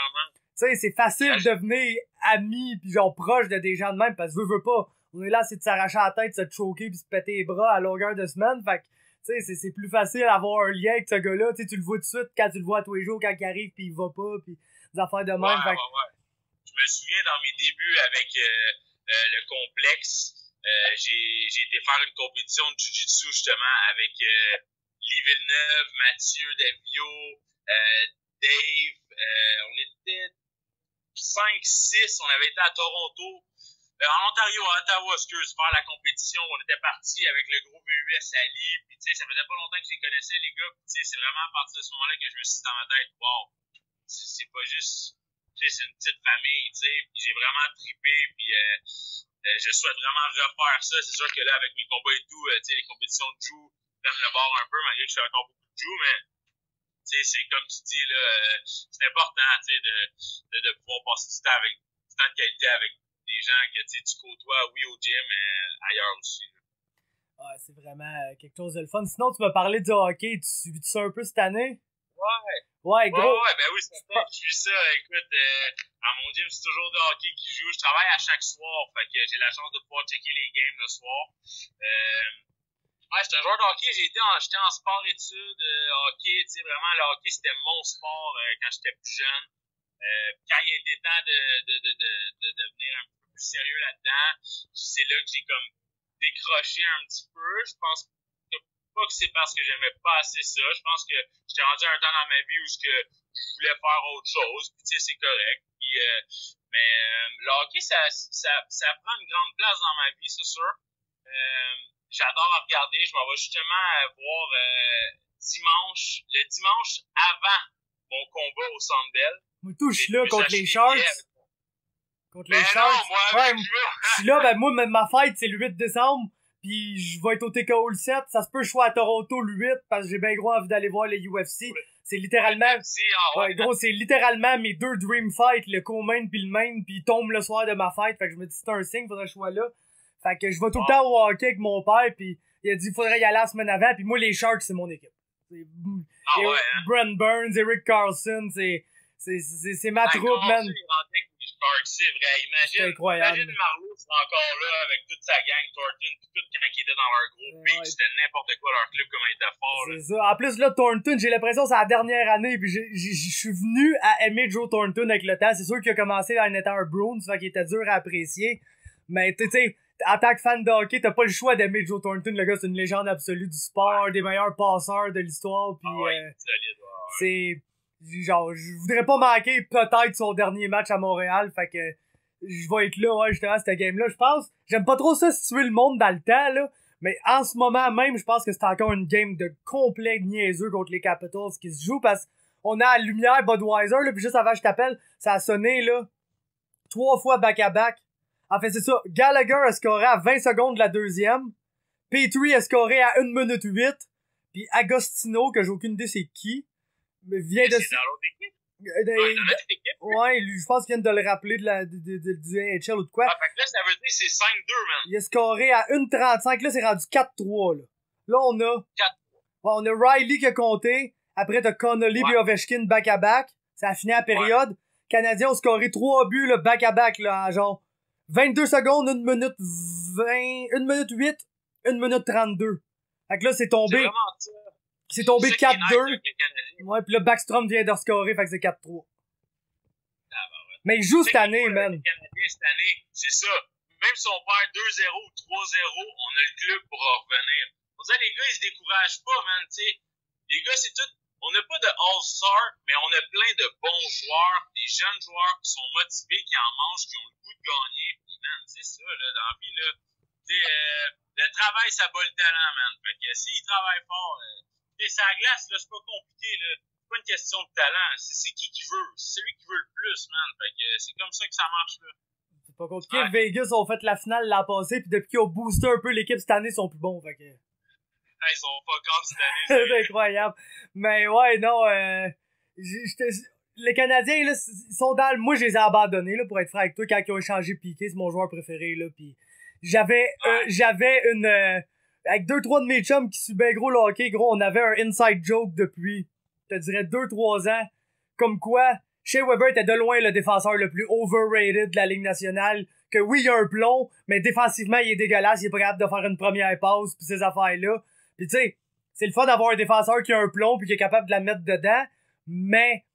sais, c'est facile de devenir ami, puis genre proche de des gens de même, parce que veux pas, on est là, c'est de s'arracher la tête, de se choquer, puis se péter les bras à longueur de semaine, fait que, tu sais, c'est plus facile d'avoir un lien avec ce gars-là, tu sais, tu le vois tout de suite quand tu le vois à tous les jours, quand il arrive, puis il va pas, puis des affaires de même, ouais. Je me souviens dans mes débuts avec le complexe, j'ai été faire une compétition de jiu-jitsu justement avec Lee Villeneuve, Mathieu Davio, Dave, on était 5-6, on avait été à Toronto, en Ontario, à Ottawa, faire la compétition, on était partis avec le gros VUS Ali, puis tu sais, ça faisait pas longtemps que je les connaissais les gars, puis tu sais, c'est vraiment à partir de ce moment-là que je me suis dit dans ma tête, wow, c'est pas juste, tu sais, c'est une petite famille, tu sais, puis j'ai vraiment trippé, puis je souhaite vraiment refaire ça. C'est sûr que là, avec mes combats et tout, tu sais, les compétitions de Jiu prennent le bord un peu, malgré que je fais encore beaucoup de Jiu, mais tu sais, c'est comme tu dis, là, c'est important, tu sais, de pouvoir passer du temps de qualité avec des gens que tu côtoies, oui, au gym, mais ailleurs aussi. Là. Ouais, c'est vraiment quelque chose de le fun. Sinon, tu m'as parlé du hockey, tu suis ça un peu cette année? Ouais, gros. Ouais, ben oui, c'est ça. Je suis ça. Écoute, à mon gym, c'est toujours de hockey qui joue. Je travaille à chaque soir, fait que j'ai la chance de pouvoir checker les games le soir. Ouais, j'étais un joueur de hockey. J'étais en sport-études, hockey. Tu sais, vraiment, le hockey, c'était mon sport quand j'étais plus jeune. Quand il était temps de devenir un peu plus sérieux là-dedans. C'est là que j'ai comme décroché un petit peu. Je pense pas que c'est parce que j'aimais pas assez ça. Je pense que j'étais rendu à un temps dans ma vie où je voulais faire autre chose. Puis tu sais, c'est correct. Puis, mais le hockey, ça prend une grande place dans ma vie, c'est sûr. J'adore regarder. Je m'en vais justement voir le dimanche avant mon combat au Centre Bell. Moi, tout, je suis là contre les Sharks. Contre les Sharks. Je suis là, moi, ma fête, c'est le 8 décembre. Puis je vais être au TKO le 7. Ça se peut que je sois à Toronto le 8 parce que j'ai bien gros envie d'aller voir les UFC. C'est littéralement... gros, c'est littéralement mes deux dream fights, le co-main puis le main, puis ils tombent le soir de ma fête. Fait que je me dis, c'est un signe, faudrait que je sois là. Fait que je vais tout le temps au hockey avec mon père, puis il a dit, faudrait y aller la semaine avant. Puis moi, les Sharks, c'est mon équipe. Brent Burns, Eric Carlson, c'est ma troupe, man. C'est vrai, imagine Marlowe c'est encore là avec toute sa gang, Thornton, pis tout quand ils étaient dans leur gros beat, c'était n'importe quoi leur club, comment ils étaient forts. C'est ça. En plus, là, Thornton, j'ai l'impression que c'est la dernière année, puis je suis venu à aimer Joe Thornton avec le temps. C'est sûr qu'il a commencé en étant un Bruins, fait qu'il était dur à apprécier. Mais tu sais, en tant que fan de hockey, t'as pas le choix d'aimer Joe Thornton. Le gars, c'est une légende absolue du sport, un des meilleurs passeurs de l'histoire, puis c'est... Genre, je voudrais pas manquer peut-être son dernier match à Montréal, fait que je vais être là, justement, cette game-là, je pense. J'aime pas trop ça situer le monde dans le temps, là, mais en ce moment même, je pense que c'est encore une game de complet niaiseux contre les Capitals qui se joue, parce qu'on a la lumière Budweiser, là, puis juste avant que je t'appelle, ça a sonné, là, 3 fois back-à-back. En fait, c'est ça, Gallagher a scoré à 20 secondes de la deuxième, Petrie a scoré à 1 minute 8, puis Agostino, que j'ai aucune idée c'est qui, vient de... C'est dans l'autre équipe? Ouais, lui, je pense qu'il vient de le rappeler du NHL ou de quoi. Ah, fait que là, ça veut dire que c'est 5-2, man. Il a scoré à 1,35. Là, c'est rendu 4-3, là. Là, on a... 4. On a Riley qui a compté. Après, t'as Connolly et Ovechkin back-à-back. Ça a fini à la période. Canadiens ont scoré 3 buts, là, back-à-back, là, en genre 22 secondes, 1 minute 20, 1 minute 8, 1 minute 32. Fait que là, c'est tombé... C'est vraiment ça. C'est tombé 4-2. Ouais, pis là, Backstrom vient de scorer, fait que c'est 4-3. Ah, bah ouais. Mais il joue cette année, man. Les Canadiens, cette année, c'est ça. Même si on perd 2-0 ou 3-0, on a le club pour en revenir. On dirait, les gars, ils se découragent pas, man, tu sais. Les gars, c'est tout. On n'a pas de All-Star, mais on a plein de bons joueurs, des jeunes joueurs qui sont motivés, qui en mangent, qui ont le goût de gagner. Pis, man, c'est ça, là, dans la vie, là. Tu sais, le travail, ça bat le talent, man. Fait que s'ils travaillent fort, c'est à la glace, là, c'est pas compliqué, là. C'est pas une question de talent. C'est qui veut. C'est celui qui veut le plus, man. Fait que c'est comme ça que ça marche, là. C'est pas compliqué. Ouais. Vegas ont fait la finale l'an passé, pis depuis qu'ils ont boosté un peu l'équipe cette année, ils sont plus bons, fait que... Ils sont pas contre cette année. C'est incroyable. Mais ouais, non, les Canadiens, là, ils sont dans le... Moi, je les ai abandonnés, là, pour être franc avec toi, quand ils ont échangé Piqué, c'est mon joueur préféré, là, pis j'avais une... avec 2-3 de mes chums qui suivent bien gros le hockey, gros, on avait un inside joke depuis, je te dirais, 2-3 ans. Comme quoi, Shea Weber était de loin le défenseur le plus overrated de la Ligue nationale. Que oui, il a un plomb, mais défensivement, il est dégueulasse. Il est pas capable de faire une première passe pis ces affaires-là. Pis tu sais, c'est le fun d'avoir un défenseur qui a un plomb pis qui est capable de la mettre dedans. Mais,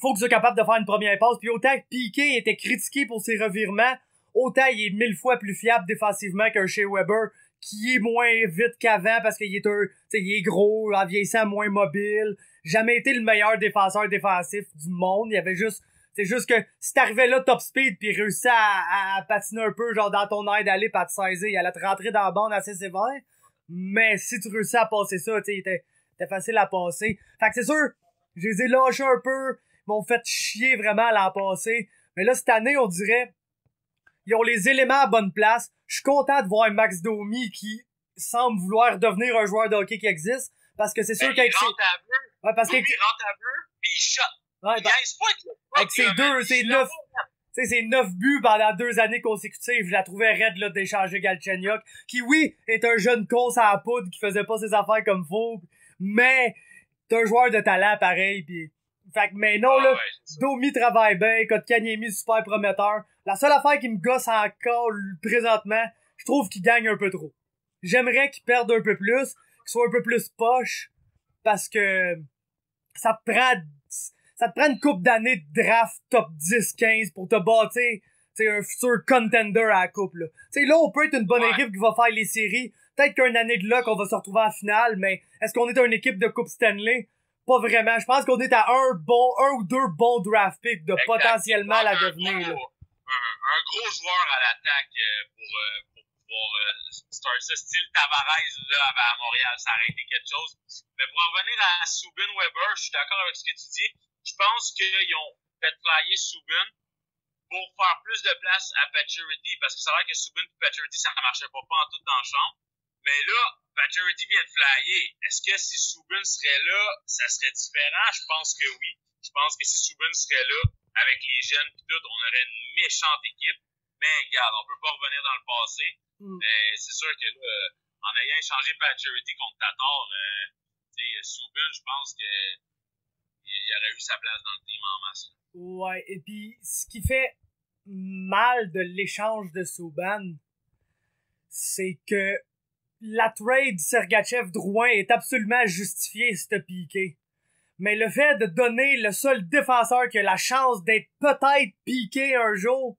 faut que tu sois capable de faire une première passe. Puis autant que Piqué était critiqué pour ses revirements, autant il est 1000 fois plus fiable défensivement qu'un Shea Weber, qui est moins vite qu'avant parce qu'il est il est gros, en vieillissant moins mobile. Jamais été le meilleur défenseur défensif du monde. Il y avait juste, c'est juste que si t'arrivais là top speed pis réussissais à patiner un peu, genre dans ton air d'aller pis à te saisir, il allait te rentrer dans la bande assez sévère. Mais si tu réussis à passer ça, tu sais, c'était facile à passer. Fait que c'est sûr, je les ai lâchés un peu, ils m'ont fait chier vraiment l'an passé. Mais là, cette année, on dirait, ils ont les éléments à bonne place. Je suis content de voir Max Domi qui semble vouloir devenir un joueur de hockey qui existe. Parce que c'est sûr qu'avec ses... Ouais, parce qu'il rentre à bleu, pis il shot. Ouais, avec ses deux, c'est 9 buts pendant 2 années consécutives. Je la trouvais raide, là, d'échanger Galchenyuk. Qui, oui, est un jeune con à la poudre qui faisait pas ses affaires comme faut. Mais, t'es un joueur de talent, pareil, pis... Fait que, mais non, là, Domi travaille bien, Kotkaniemi super prometteur. La seule affaire qui me gosse encore, présentement, je trouve qu'il gagne un peu trop. J'aimerais qu'il perde un peu plus, qu'il soit un peu plus poche, parce que ça te prend une couple d'années de draft top 10-15 pour te bâtir, t'sais, un futur contender à la coupe, là. T'sais, là, on peut être une bonne équipe qui va faire les séries. Peut-être qu'une année de luck, on va se retrouver en finale, mais est-ce qu'on est une équipe de Coupe Stanley? Pas vraiment. Je pense qu'on est à un ou deux bons draft picks de potentiellement la devenir, là. Un gros joueur à l'attaque pour pouvoir start ça, style Tavares là, à Montréal, ça aurait été quelque chose. Mais pour en revenir à Subban Weber, je suis d'accord avec ce que tu dis. Je pense qu'ils ont fait flyer Subban pour faire plus de place à Pacioretty, parce que c'est vrai que Subban et Pacioretty, ça ne marchait pas en tout dans le champ. Mais là, Pacioretty vient de flyer. Est-ce que si Subban serait là, ça serait différent? Je pense que oui. Je pense que si Subban serait là, avec les jeunes et tout, on aurait une méchante équipe. Mais regarde, on peut pas revenir dans le passé. Mais c'est sûr que là, en ayant échangé Pacioretty contre Tatar, Subban, je pense que il aurait eu sa place dans le team en masse. Ouais, et puis ce qui fait mal de l'échange de Subban, c'est que la trade Sergachev-Drouin est absolument justifiée, c'était piqué. Mais le fait de donner le seul défenseur qui a la chance d'être peut-être piqué un jour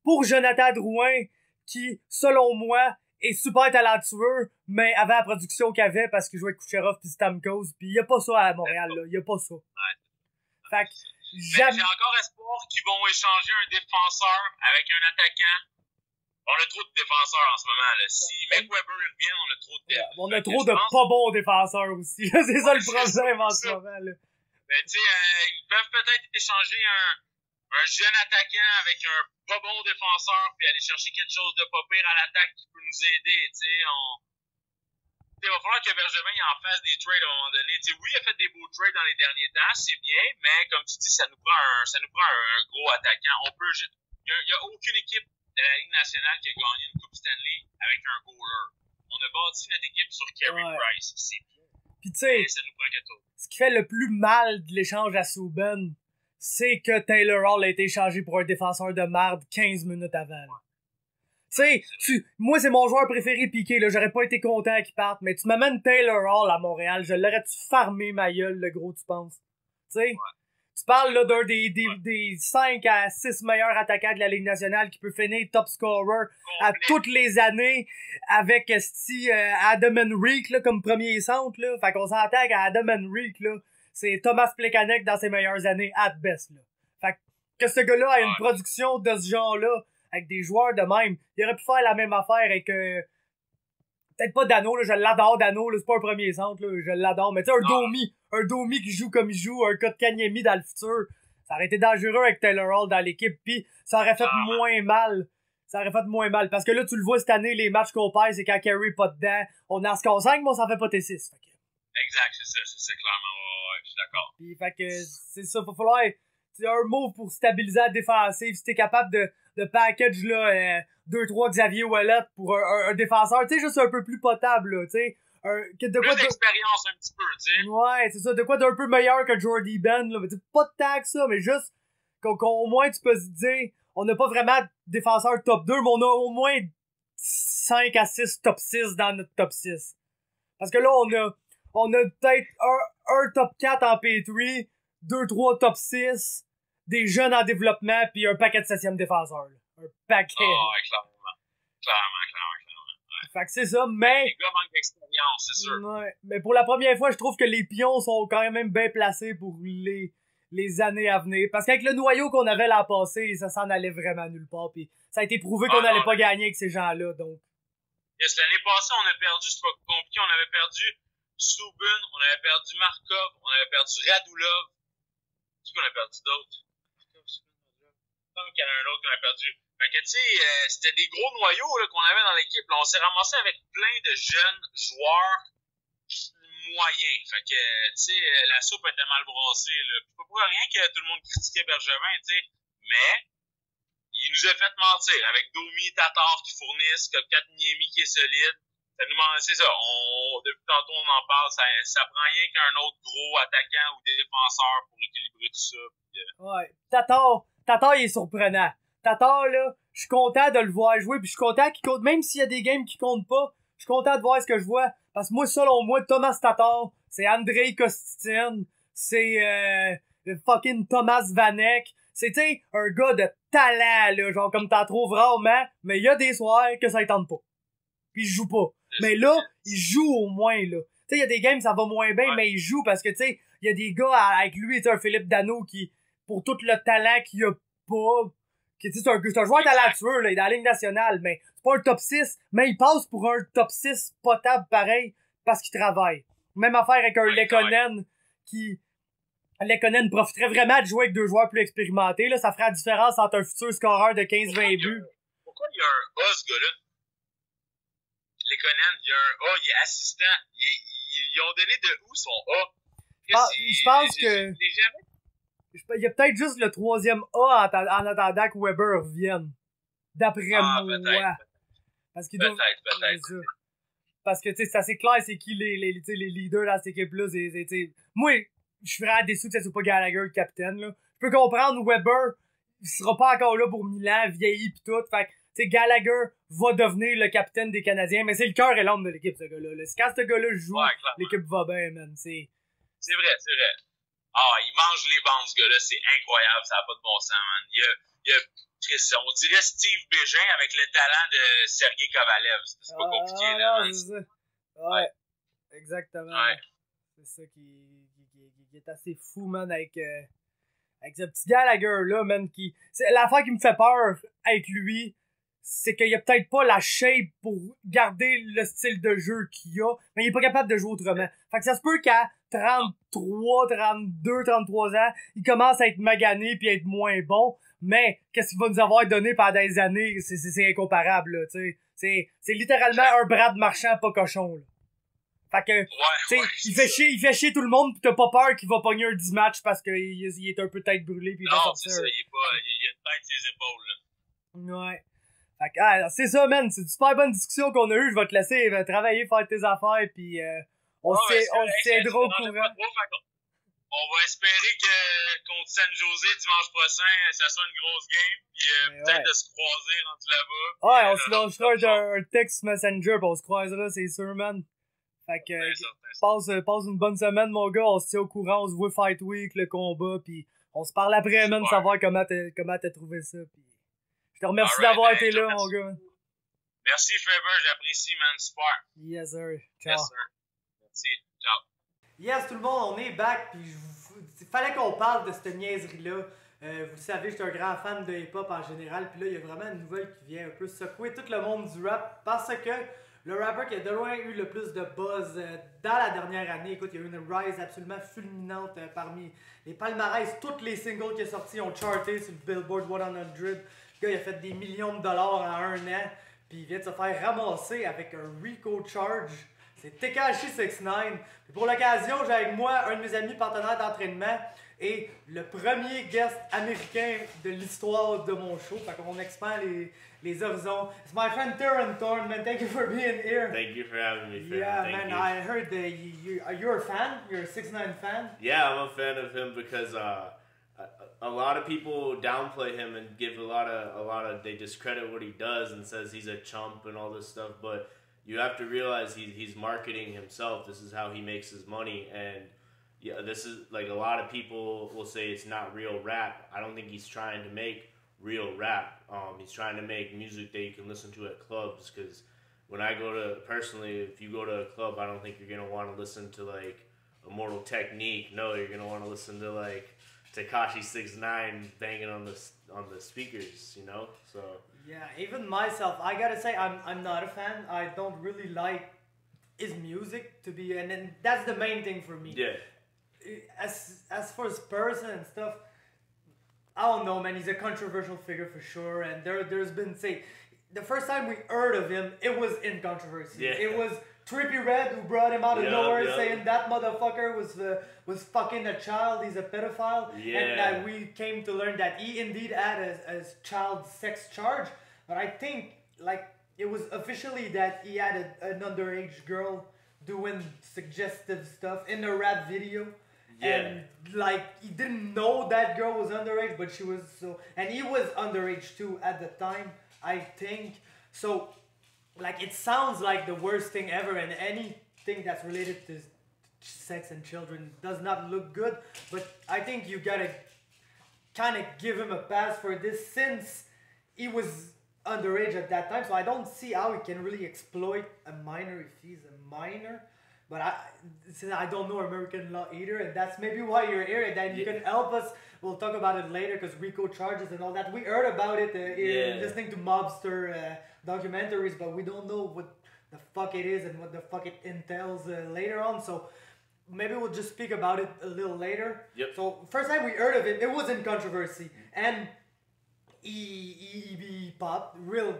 pour Jonathan Drouin, qui, selon moi, est super talentueux, mais avait la production qu'il avait parce qu'il jouait avec Kucherov pis Stamkos, pis y a pas ça à Montréal, là. Y a pas ça. Ouais. Fait que, j'ai encore espoir qu'ils vont échanger un défenseur avec un attaquant. On a trop de défenseurs en ce moment, là. Si McWeber revient, on a trop de depth. On a trop de pas bons défenseurs aussi. C'est ça le problème en ce moment, là. Mais tu sais, ils peuvent peut-être échanger un jeune attaquant avec un pas bon défenseur puis aller chercher quelque chose de pas pire à l'attaque qui peut nous aider, tu sais. Il va falloir que Bergevin il en fasse des trades à un moment donné. T'sais, oui, il a fait des beaux trades dans les derniers temps, c'est bien, mais comme tu dis, ça nous prend un gros attaquant. Il y a aucune équipe de la Ligue nationale qui a gagné une Coupe Stanley avec un goaler. On a bâti notre équipe sur Carey Price. C'est bien. Puis tu sais, ça nous prend quelque chose. Ce qui fait le plus mal de l'échange à Subban, c'est que Taylor Hall a été échangé pour un défenseur de marde 15 minutes avant. Tu sais, moi c'est mon joueur préféré Piqué, là, j'aurais pas été content qu'il parte, mais tu m'amènes Taylor Hall à Montréal, je l'aurais-tu farmé ma gueule, le gros, tu penses? Tu sais? Tu parles là d'un des 5 à 6 meilleurs attaquants de la Ligue nationale qui peut finir top scorer à toutes les années avec Adam Henrique là, comme premier centre. Là. Fait qu'on s'entend qu'Adam Henrique, là, c'est Thomas Plekanec dans ses meilleures années, at best. Là. Fait que ce gars-là a une production de ce genre-là avec des joueurs de même. Il aurait pu faire la même affaire avec... peut-être pas Dano, là, je l'adore Dano, là, c'est pas un premier centre, là, je l'adore, mais tu sais, un Domi qui joue comme il joue, un Kotkaniemi dans le futur, ça aurait été dangereux avec Taylor Hall dans l'équipe, pis ça aurait fait moins mal. Ça aurait fait moins mal, parce que là, tu le vois cette année, les matchs qu'on perd, c'est quand Carey est pas dedans, on est en score 5, mais on s'en fait pas T6. Exact, c'est clairement, ouais, je suis d'accord. Pis, fait que, c'est ça, faut falloir, c'est un move pour stabiliser la défensive, si t'es capable de package, là, 2-3 Xavier Ouellet pour un défenseur, tu sais, juste un peu plus potable, là, tu sais. Plus d'expérience un petit peu, tu sais. Ouais, c'est ça, de quoi d'un peu meilleur que Jordy Ben, là, mais pas de tag ça, mais juste qu'au moins tu peux se dire, on n'a pas vraiment de défenseur top 2, mais on a au moins 5 à 6 top 6 dans notre top 6. Parce que là, on a peut-être un top 4 en P3, 2-3 top 6, des jeunes en développement, puis un paquet de 7e défenseurs, là. Un paquet. Ouais, clairement. Fait que c'est ça, mais... Les gars manquent d'expérience, c'est sûr. Ouais, mais pour la première fois, je trouve que les pions sont quand même bien placés pour les années à venir. Parce qu'avec le noyau qu'on avait l'an passé, ça s'en allait vraiment nulle part. Puis ça a été prouvé qu'on n'allait pas gagner avec ces gens-là, donc... Yes, l'année passée, on a perdu, c'est pas compliqué, on avait perdu Subban, on avait perdu Markov, on avait perdu Radulov. Qui qu'on a perdu d'autres? Qu'il y en a un autre qu'on a perdu. Fait que, tu sais, c'était des gros noyaux là, qu'on avait dans l'équipe. Là, on s'est ramassé avec plein de jeunes joueurs moyens. Fait que, tu sais, la soupe était mal brassée. Là. Pas pour rien que tout le monde critiquait Bergevin, tu sais. Mais, il nous a fait mentir. Avec Domi, Tatar qui fournissent, Kotkaniemi qui est solide. Ça nous manque, c'est ça. Depuis tantôt, on en parle. Ça prend rien qu'un autre gros attaquant ou défenseur pour équilibrer tout ça. Puis, ouais. Tatar, il est surprenant. Tatar, là, je suis content de le voir jouer, puis je suis content qu'il compte, même s'il y a des games qui comptent pas, je suis content de voir ce que je vois, parce que moi, selon moi, Thomas Tatar, c'est Andrei Kostin, c'est fucking Thomas Vanek, C'est, tu sais, un gars de talent, là, genre comme t'en trouves rarement, mais il y a des soirs que ça ne tente pas. Puis il joue pas. Mais là, il joue au moins, là. Tu sais, il y a des games, ça va moins bien, mais il joue parce que, tu sais, il y a des gars avec lui, tu sais, un Philippe Dano qui, pour tout le talent qu'il a pas, qui, tu sais, c'est un joueur talentueux, là, il est dans la Ligue nationale, mais c'est pas un top 6, mais il passe pour un top 6 potable pareil parce qu'il travaille. Même affaire avec un Lekonen qui... Lekonen profiterait vraiment de jouer avec deux joueurs plus expérimentés. Là, ça ferait la différence entre un futur scoreur de 15-20 buts. Pourquoi il y a un A, ce gars-là? Lekonen, il y a un A, il est assistant. Ils ont donné de où son A? Je pense que... Il y a peut-être juste le 3e A en attendant que Weber revienne. D'après moi. Peut-être. Parce qu'il Peut-être. Parce que, tu sais, c'est assez clair c'est qui les leaders dans cette équipe-là. Moi, je suis vraiment déçu que ça soit pas Gallagher le capitaine, là. Je peux comprendre Weber, il sera pas encore là pour Milan, vieilli pis tout. Fait que, tu sais, Gallagher va devenir le capitaine des Canadiens, mais c'est le cœur et l'âme de l'équipe, ce gars-là. Quand ce gars-là joue, l'équipe va bien, man. C'est vrai. Ah, il mange les bandes, ce gars-là. C'est incroyable. Ça n'a pas de bon sens, man. Il y a Chris, on dirait Steve Bégin avec le talent de Sergei Kovalev. C'est pas compliqué, là. Non, c'est ça. Ouais. Exactement. Ouais. C'est ça qui est assez fou, man, avec ce petit Gallagher-là, man, l'affaire qui me fait peur avec lui, c'est qu'il a peut-être pas la shape pour garder le style de jeu qu'il a, mais il est pas capable de jouer autrement. Fait que ça se peut qu'à 33, 32, 33 ans, il commence à être magané puis à être moins bon, mais qu'est-ce qu'il va nous avoir donné pendant des années, c'est incomparable, là, tu sais. C'est littéralement un Brad Marchand pas cochon, là. Fait que, tu sais, il fait chier tout le monde pis t'as pas peur qu'il va pogner un 10 matchs parce qu'il est un peu tête brûlée pis il va sortir. Non, c'est ça, il a une tête sur ses épaules, là. Ouais. Fait que, c'est ça, man, c'est une super bonne discussion qu'on a eue, je vais te laisser travailler, faire tes affaires pis on se tiendra au courant. On va espérer que contre San Jose dimanche prochain, ça soit une grosse game pis peut-être de se croiser rendu là-bas. Ouais, on se lâchera un text messenger pis on se croisera, c'est sûr, man. Fait que, passe une bonne semaine, mon gars. On se tient au courant, on se voit Fight Week, le combat, pis on se parle après, man, savoir comment t'as trouvé ça. Pis je te remercie d'avoir été là, mon gars. Merci, Faber, j'apprécie, man. Super. Yes, sir. Ciao. Yes, sir. Merci. Ciao. Yes, tout le monde, on est back, pis il fallait qu'on parle de cette niaiserie-là. Vous le savez, je suis un grand fan de hip-hop en général, pis là, il y a vraiment une nouvelle qui vient un peu secouer tout le monde du rap, parce que le rapper qui a de loin eu le plus de buzz dans la dernière année, écoute, il y a eu une rise absolument fulminante parmi les palmarès. Tous les singles qui sont sortis ont charté sur le Billboard 100. Le gars, il a fait des millions de dollars en un an, puis il vient de se faire ramasser avec un Rico Charge. C'est Tekashi 6ix9ine. Pour l'occasion, j'ai avec moi un de mes amis partenaires d'entraînement et le premier guest américain de l'histoire de mon show. Fait qu'on expand les horizons. It's my friend Theoren Thorn, man. Thank you for being here. Thank you for having me, Finn. Yeah, Thank man. you. I heard that you're a fan. You're a 6ix9ine fan. Yeah, I'm a fan of him because a lot of people downplay him and give a lot of they discredit what he does and says he's a chump and all this stuff. But you have to realize he's marketing himself. This is how he makes his money. And yeah, this is like a lot of people will say it's not real rap. I don't think he's trying to make real rap. He's trying to make music that you can listen to at clubs, because when I go to, personally, if you go to a club, I don't think you're going to want to listen to like Immortal Technique. No, you're going to want to listen to like Tekashi 6ix9ine banging on the speakers, you know? So yeah, even myself, I gotta say I'm not a fan. I don't really like his music to be, and that's the main thing for me. yeah. As for his person and stuff, I don't know, man. He's a controversial figure for sure, and there's been, say, the first time we heard of him, it was in controversy. Yeah. It was Trippie Redd who brought him out of nowhere, yeah. saying that motherfucker was fucking a child. He's a pedophile, Yeah. and that we came to learn that he indeed had a child sex charge. But I think like it was officially that he had an underage girl doing suggestive stuff in a rap video. Yeah. And like he didn't know that girl was underage, but she was so, and he was underage too at the time, I think. So, like it sounds like the worst thing ever, and anything that's related to sex and children does not look good. But I think you gotta kind of give him a pass for this since he was underage at that time. So I don't see how he can really exploit a minor if he's a minor. But since I don't know American law either, and that's maybe why you're here, and then you can help us. We'll talk about it later because RICO charges and all that. We heard about it in listening to mobster documentaries, but we don't know what the fuck it is and what the fuck it entails later on. So maybe we'll just speak about it a little later. Yep. So first time we heard of it, it was in controversy, and he popped real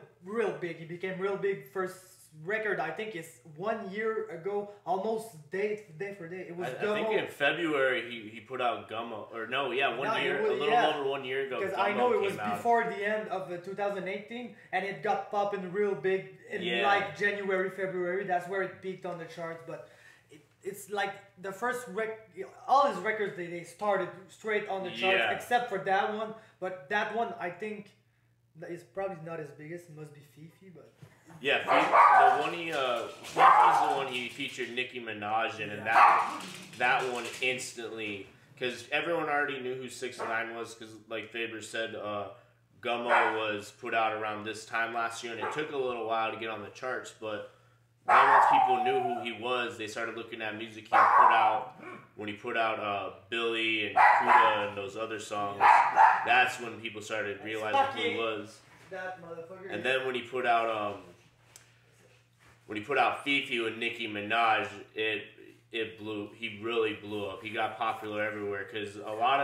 big. He became real big. First record I think is 1 year ago, almost day for day. It was I think in February he put out Gummo, or no, yeah, a little over 1 year ago. Because I know it was before the end of 2018, and it got popping real big in like January, February. That's where it peaked on the charts. But it's like the first all his records they started straight on the charts, except for that one. But that one I think is probably not his biggest. It must be Fifi, but. Yeah, the one Fifi's the one he featured Nicki Minaj in, and that one instantly, because everyone already knew who 6ix9ine was, because like Faber said, Gummo was put out around this time last year, and it took a little while to get on the charts, but then once people knew who he was, they started looking at music he put out, when he put out Billy and Kuda and those other songs. That's when people started realizing who he was. That motherfucker. And then when he put out Fifi with Nicki Minaj, it blew. He really blew up. He got popular everywhere because a lot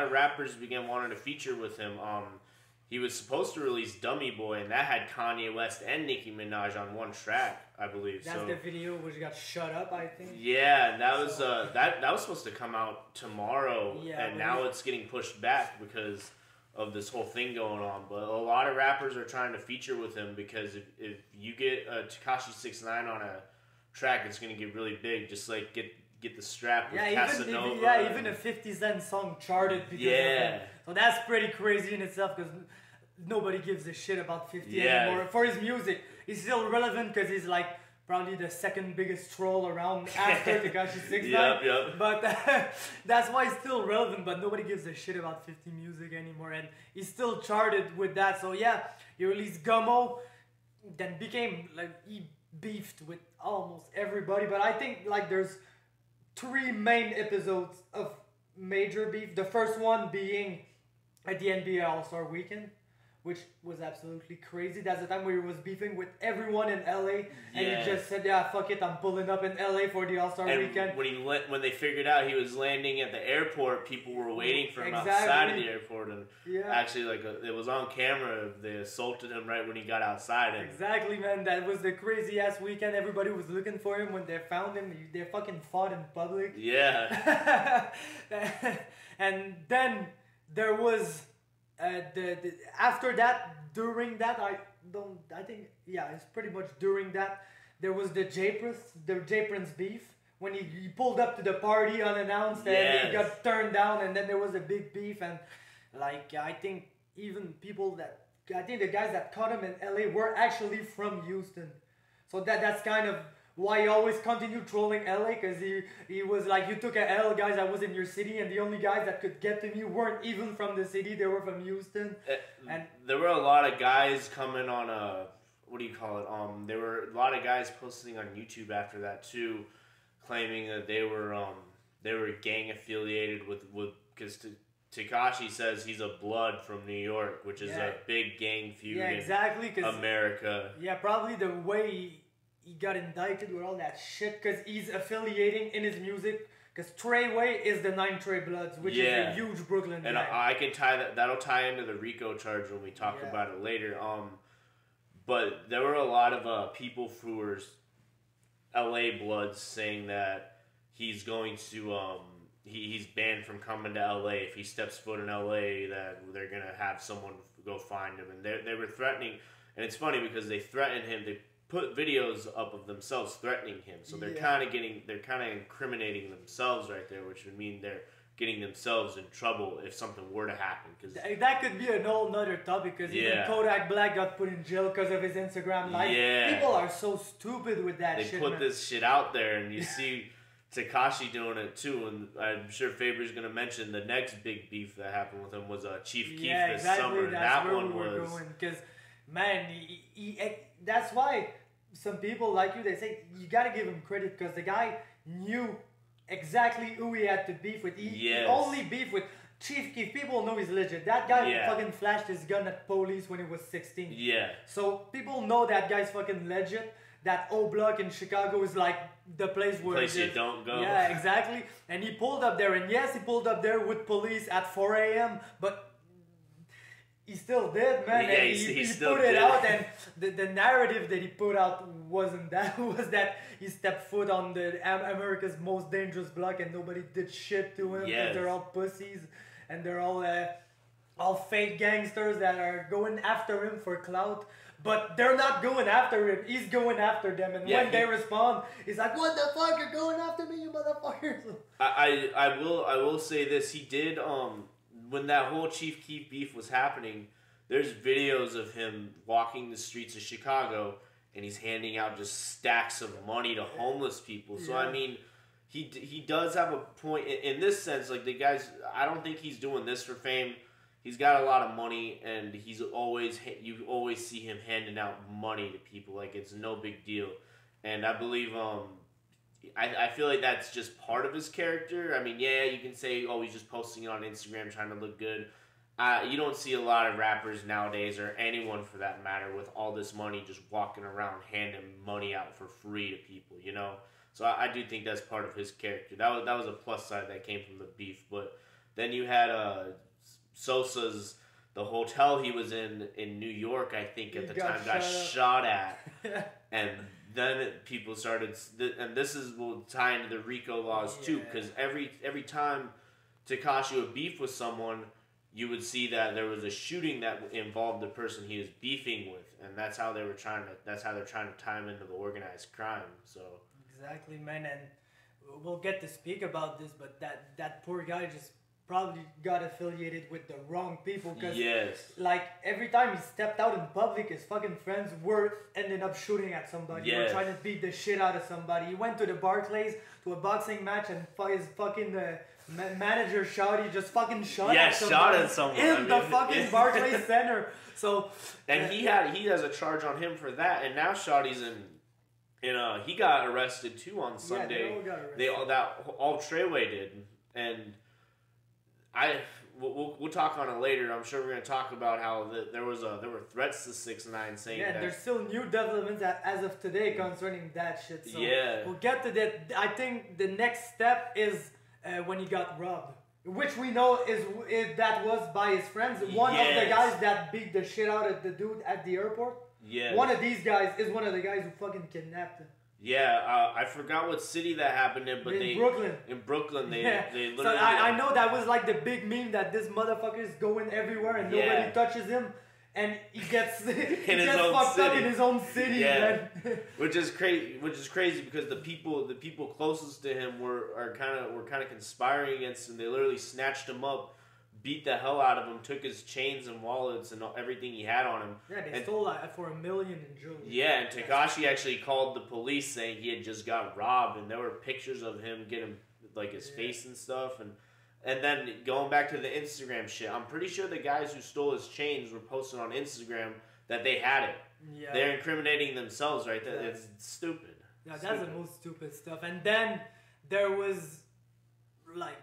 of rappers began wanting to feature with him. He was supposed to release Dummy Boy, and that had Kanye West and Nicki Minaj on one track, I believe. That's the video which got shut up, I think. Yeah, and that was that was supposed to come out tomorrow, and now it's getting pushed back because of this whole thing going on. But a lot of rappers are trying to feature with him because if you get Tekashi 6ix9ine on a track, it's going to get really big. Just like get the strap with Casanova. Even a 50 Cent song charted because of him. So that's pretty crazy in itself because nobody gives a shit about 50 anymore. For his music, he's still relevant because he's like probably the second biggest troll around after Tekashi 6ix9ine. Yep. But that's why he's still relevant, but nobody gives a shit about 50 music anymore. And he's still charted with that. So yeah, he released Gummo, then became like, he beefed with almost everybody. But I think like there's 3 main episodes of major beef. The first one being at the NBA All-Star Weekend, which was absolutely crazy. That's the time where he was beefing with everyone in LA, and he just said, "Yeah, fuck it, I'm pulling up in LA for the All-Star Weekend." When they figured out he was landing at the airport, people were waiting for him outside of the airport, and actually, like it was on camera. They assaulted him right when he got outside. And exactly, man. That was the crazy ass weekend. Everybody was looking for him. When they found him, they fucking fought in public. Yeah. And then there was. After that, during that, it's pretty much during that, there was the J Prince beef, when he pulled up to the party unannounced and he got turned down, and then there was a big beef, and like, I think the guys that caught him in LA were actually from Houston, so that's kind of why he always continued trolling LA, because he was like, you took a L, guys, I was in your city, and the only guys that could get to me weren't even from the city, they were from Houston. And there were a lot of guys coming on there were a lot of guys posting on YouTube after that too, claiming that they were gang affiliated with because Tekashi says he's a Blood from New York, which is a big gang feud in America. Yeah, probably the way he got indicted with all that shit because he's affiliating in his music. Because Treyway is the 9 Trey Bloods, which is a huge Brooklyn and I can tie that'll tie into the RICO charge when we talk about it later. But there were a lot of people who were LA Bloods saying that he's going to he's banned from coming to LA. If he steps foot in LA, that they're gonna have someone go find him, and they were threatening. And it's funny because they threatened him. They put videos up of themselves threatening him, so they're kind of incriminating themselves right there, which would mean they're getting themselves in trouble if something were to happen. Cause that could be an whole nother topic, because even Kodak Black got put in jail because of his Instagram live. People are so stupid with that shit. They put this shit out there, and you see Tekashi doing it too, and I'm sure Faber's going to mention the next big beef that happened with him was Chief Keef this summer. That's that where one we were was going, because man, that's why some people like you, they say you got to give him credit because the guy knew exactly who he had to beef with. He only beef with Chief Keef. People know he's legit. That guy fucking flashed his gun at police when he was 16. Yeah. So people know that guy's fucking legit. That O Block in Chicago is like the place where you don't go. Yeah, exactly. And he pulled up there, and yes, he pulled up there with police at 4 a.m. But he still did, man. Yeah, and he still put did. it out, and the narrative that he put out wasn't that. Was that he stepped foot on the America's most dangerous block, and nobody did shit to him because they're all pussies, and they're all fake gangsters that are going after him for clout. But they're not going after him. He's going after them. And when they respond, he's like, "What the fuck? You're going after me, you motherfuckers!" I will say this. He did when that whole Chief Keef beef was happening. There's videos of him walking the streets of Chicago, and he's handing out just stacks of money to homeless people. So I mean, he does have a point in this sense. Like the guys, I don't think he's doing this for fame. He's got a lot of money, and you always see him handing out money to people like it's no big deal. And I believe I feel like that's just part of his character. I mean, yeah, you can say, oh, he's just posting it on Instagram trying to look good. You don't see a lot of rappers nowadays, or anyone for that matter, with all this money just walking around handing money out for free to people, you know? So I do think that's part of his character. That was a plus side that came from the beef. But then you had Sosa's, the hotel he was in New York, I think at the time, got shot at. And then people started, and this is will tie into the RICO laws too, because every time Tekashi would beef with someone, you would see that there was a shooting that involved the person he was beefing with, and that's how they're trying to tie him into the organized crime. So exactly, man, and we'll get to speak about this, but that poor guy just probably got affiliated with the wrong people, because like every time he stepped out in public, his fucking friends were ending up shooting at somebody or trying to beat the shit out of somebody. He went to the Barclays to a boxing match, and his fucking manager Shouty just fucking shot at someone in the fucking Barclays Center. So and he has a charge on him for that, and now Shouty's he got arrested too on Sunday. Yeah, they all got arrested. All Treyway did, and we'll talk on it later. I'm sure we're gonna talk about how there were threats to 6ix9ine saying that. There's still new developments as of today concerning that shit. So we'll get to that. I think the next step is when he got robbed, which we know that was by his friends. One of the guys that beat the shit out of the dude at the airport. Yeah. One of these guys is one of the guys who fucking kidnapped him. Yeah, I forgot what city that happened in, but Brooklyn. In Brooklyn, they literally. So I know that was like the big meme that this motherfucker is going everywhere and nobody touches him, and he gets fucked up in his own city. Yeah, which is crazy because the people closest to him were kind of conspiring against him. They literally snatched him up, beat the hell out of him, took his chains and wallets and everything he had on him. Yeah, they stole that for $1 million in jewelry. Yeah, and Tekashi actually called the police saying he had just got robbed, and there were pictures of him getting like his face and stuff, and then going back to the Instagram shit, I'm pretty sure the guys who stole his chains were posting on Instagram that they had it. Yeah. They're incriminating themselves, right? That's stupid. Yeah, that's the most stupid stuff. And then there was like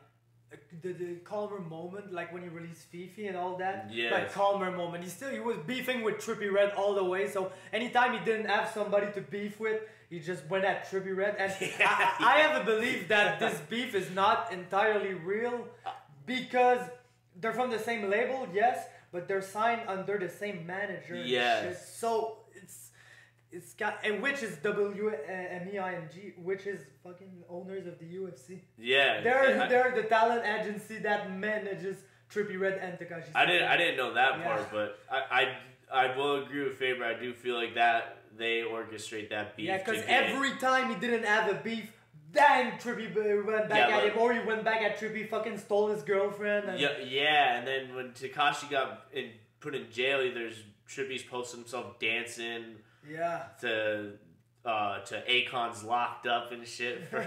the calmer moment, like when he released Fifi and all that. Yeah. Like calmer moment. He was beefing with Trippie Redd all the way. So anytime he didn't have somebody to beef with, he just went at Trippie Redd. And I have a belief that this beef is not entirely real because they're from the same label, yes, but they're signed under the same manager. Yes. So it's got, and which is WMEING, which is fucking owners of the UFC. Yeah, they're the talent agency that manages Trippie Redd and Tekashi. I didn't know that part, but I will agree with Faber. I do feel like that they orchestrate that beef. Yeah, because every time he didn't have a beef, then Trippie went back at him, or he went back at Trippie, fucking stole his girlfriend. And and then when Tekashi got put in jail, there's Trippie's posting himself dancing. Yeah. To to Akon's locked up and shit for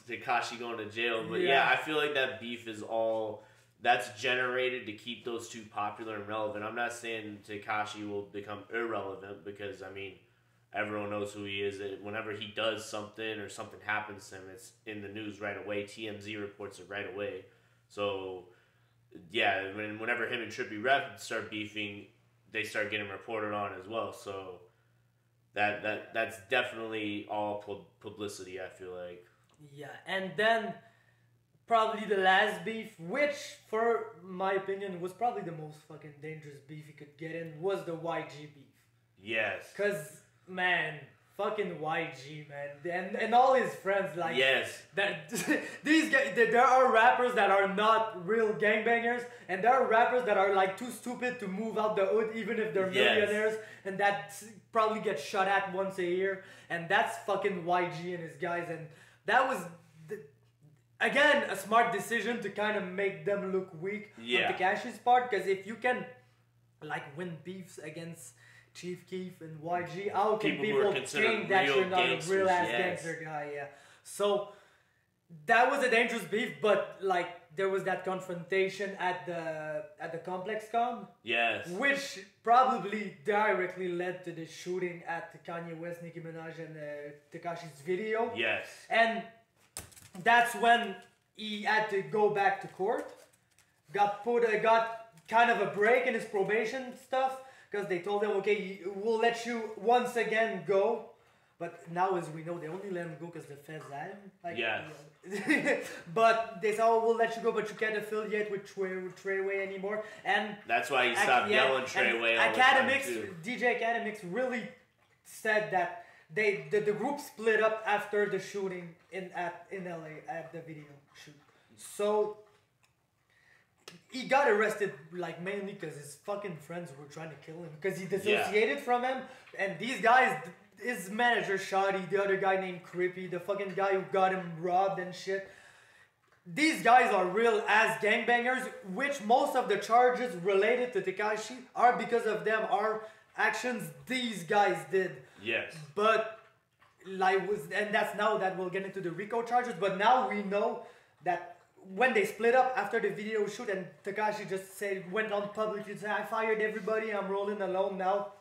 Tekashi going to jail. But yeah, I feel like that beef is all that's generated to keep those two popular and relevant. I'm not saying Tekashi will become irrelevant because, I mean, everyone knows who he is. Whenever he does something or something happens to him, it's in the news right away. TMZ reports it right away. So, yeah, whenever him and Trippie Redd start beefing, they start getting reported on as well. So, that's definitely all publicity, I feel like. Yeah, and then probably the last beef, which, for my opinion, was probably the most fucking dangerous beef he could get in, was the YG beef. Yes. Because, man, fucking YG, man, and all his friends, like, yes, that these guys, there are rappers that are not real gangbangers, and there are rappers that are like too stupid to move out the hood, even if they're millionaires, and that probably get shot at once a year, and that's fucking YG and his guys, and that was again a smart decision to kind of make them look weak on Tekashi's part, because if you can like win beefs against Chief Keef and YG, how can people think that you're not a real ass gangster guy? Yeah. So that was a dangerous beef, but like there was that confrontation at the Complex Con. Yes. Which probably directly led to the shooting at Kanye West, Nicki Minaj, and Tekashi's video. Yes. And that's when he had to go back to court. Got kind of a break in his probation stuff. Because they told him, okay, we'll let you once again go. But now, as we know, they only let him go because the feds had him. Like, but they said, oh, we'll let you go, but you can't affiliate with Treyway anymore. And that's why he stopped yelling Treyway all the time, too. DJ Academics really said that the group split up after the shooting in LA at the video shoot. So he got arrested like mainly because his fucking friends were trying to kill him because he dissociated from him, and these guys, his manager Shotty, the other guy named Crippy, the fucking guy who got him robbed and shit. These guys are real ass gangbangers, which most of the charges related to Tekashi are because of them, are actions these guys did. Yes. But and that's now that we'll get into the RICO charges, but now we know that when they split up after the video shoot and Tekashi just went on publicly and said, I fired everybody, I'm rolling alone now.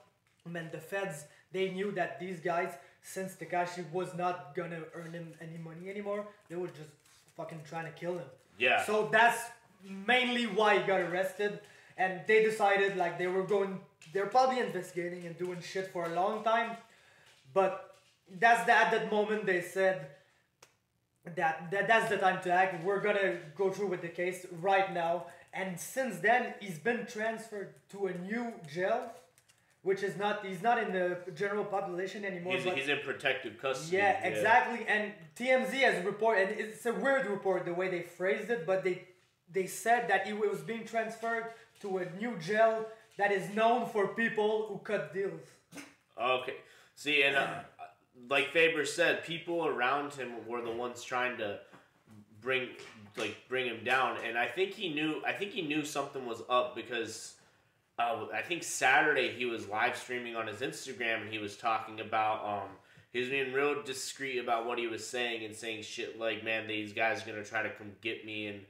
Man, the feds, they knew that these guys, since Tekashi was not gonna earn him any money anymore, they were just fucking trying to kill him. Yeah. So that's mainly why he got arrested. And they decided like they're probably investigating and doing shit for a long time. But at that moment they said, that's the time to act. We're gonna go through with the case right now. And since then, he's been transferred to a new jail, which is he's not in the general population anymore. He's in protective custody. Yeah, exactly. And TMZ has reported, and it's a weird report the way they phrased it, but they said that he was being transferred to a new jail that is known for people who cut deals. Okay. See, and like Faber said, people around him were the ones trying to bring him down, and I think he knew something was up because I think Saturday he was live streaming on his Instagram and he was talking about he was being real discreet about what he was saying and saying shit like, man, these guys are gonna try to come get me, and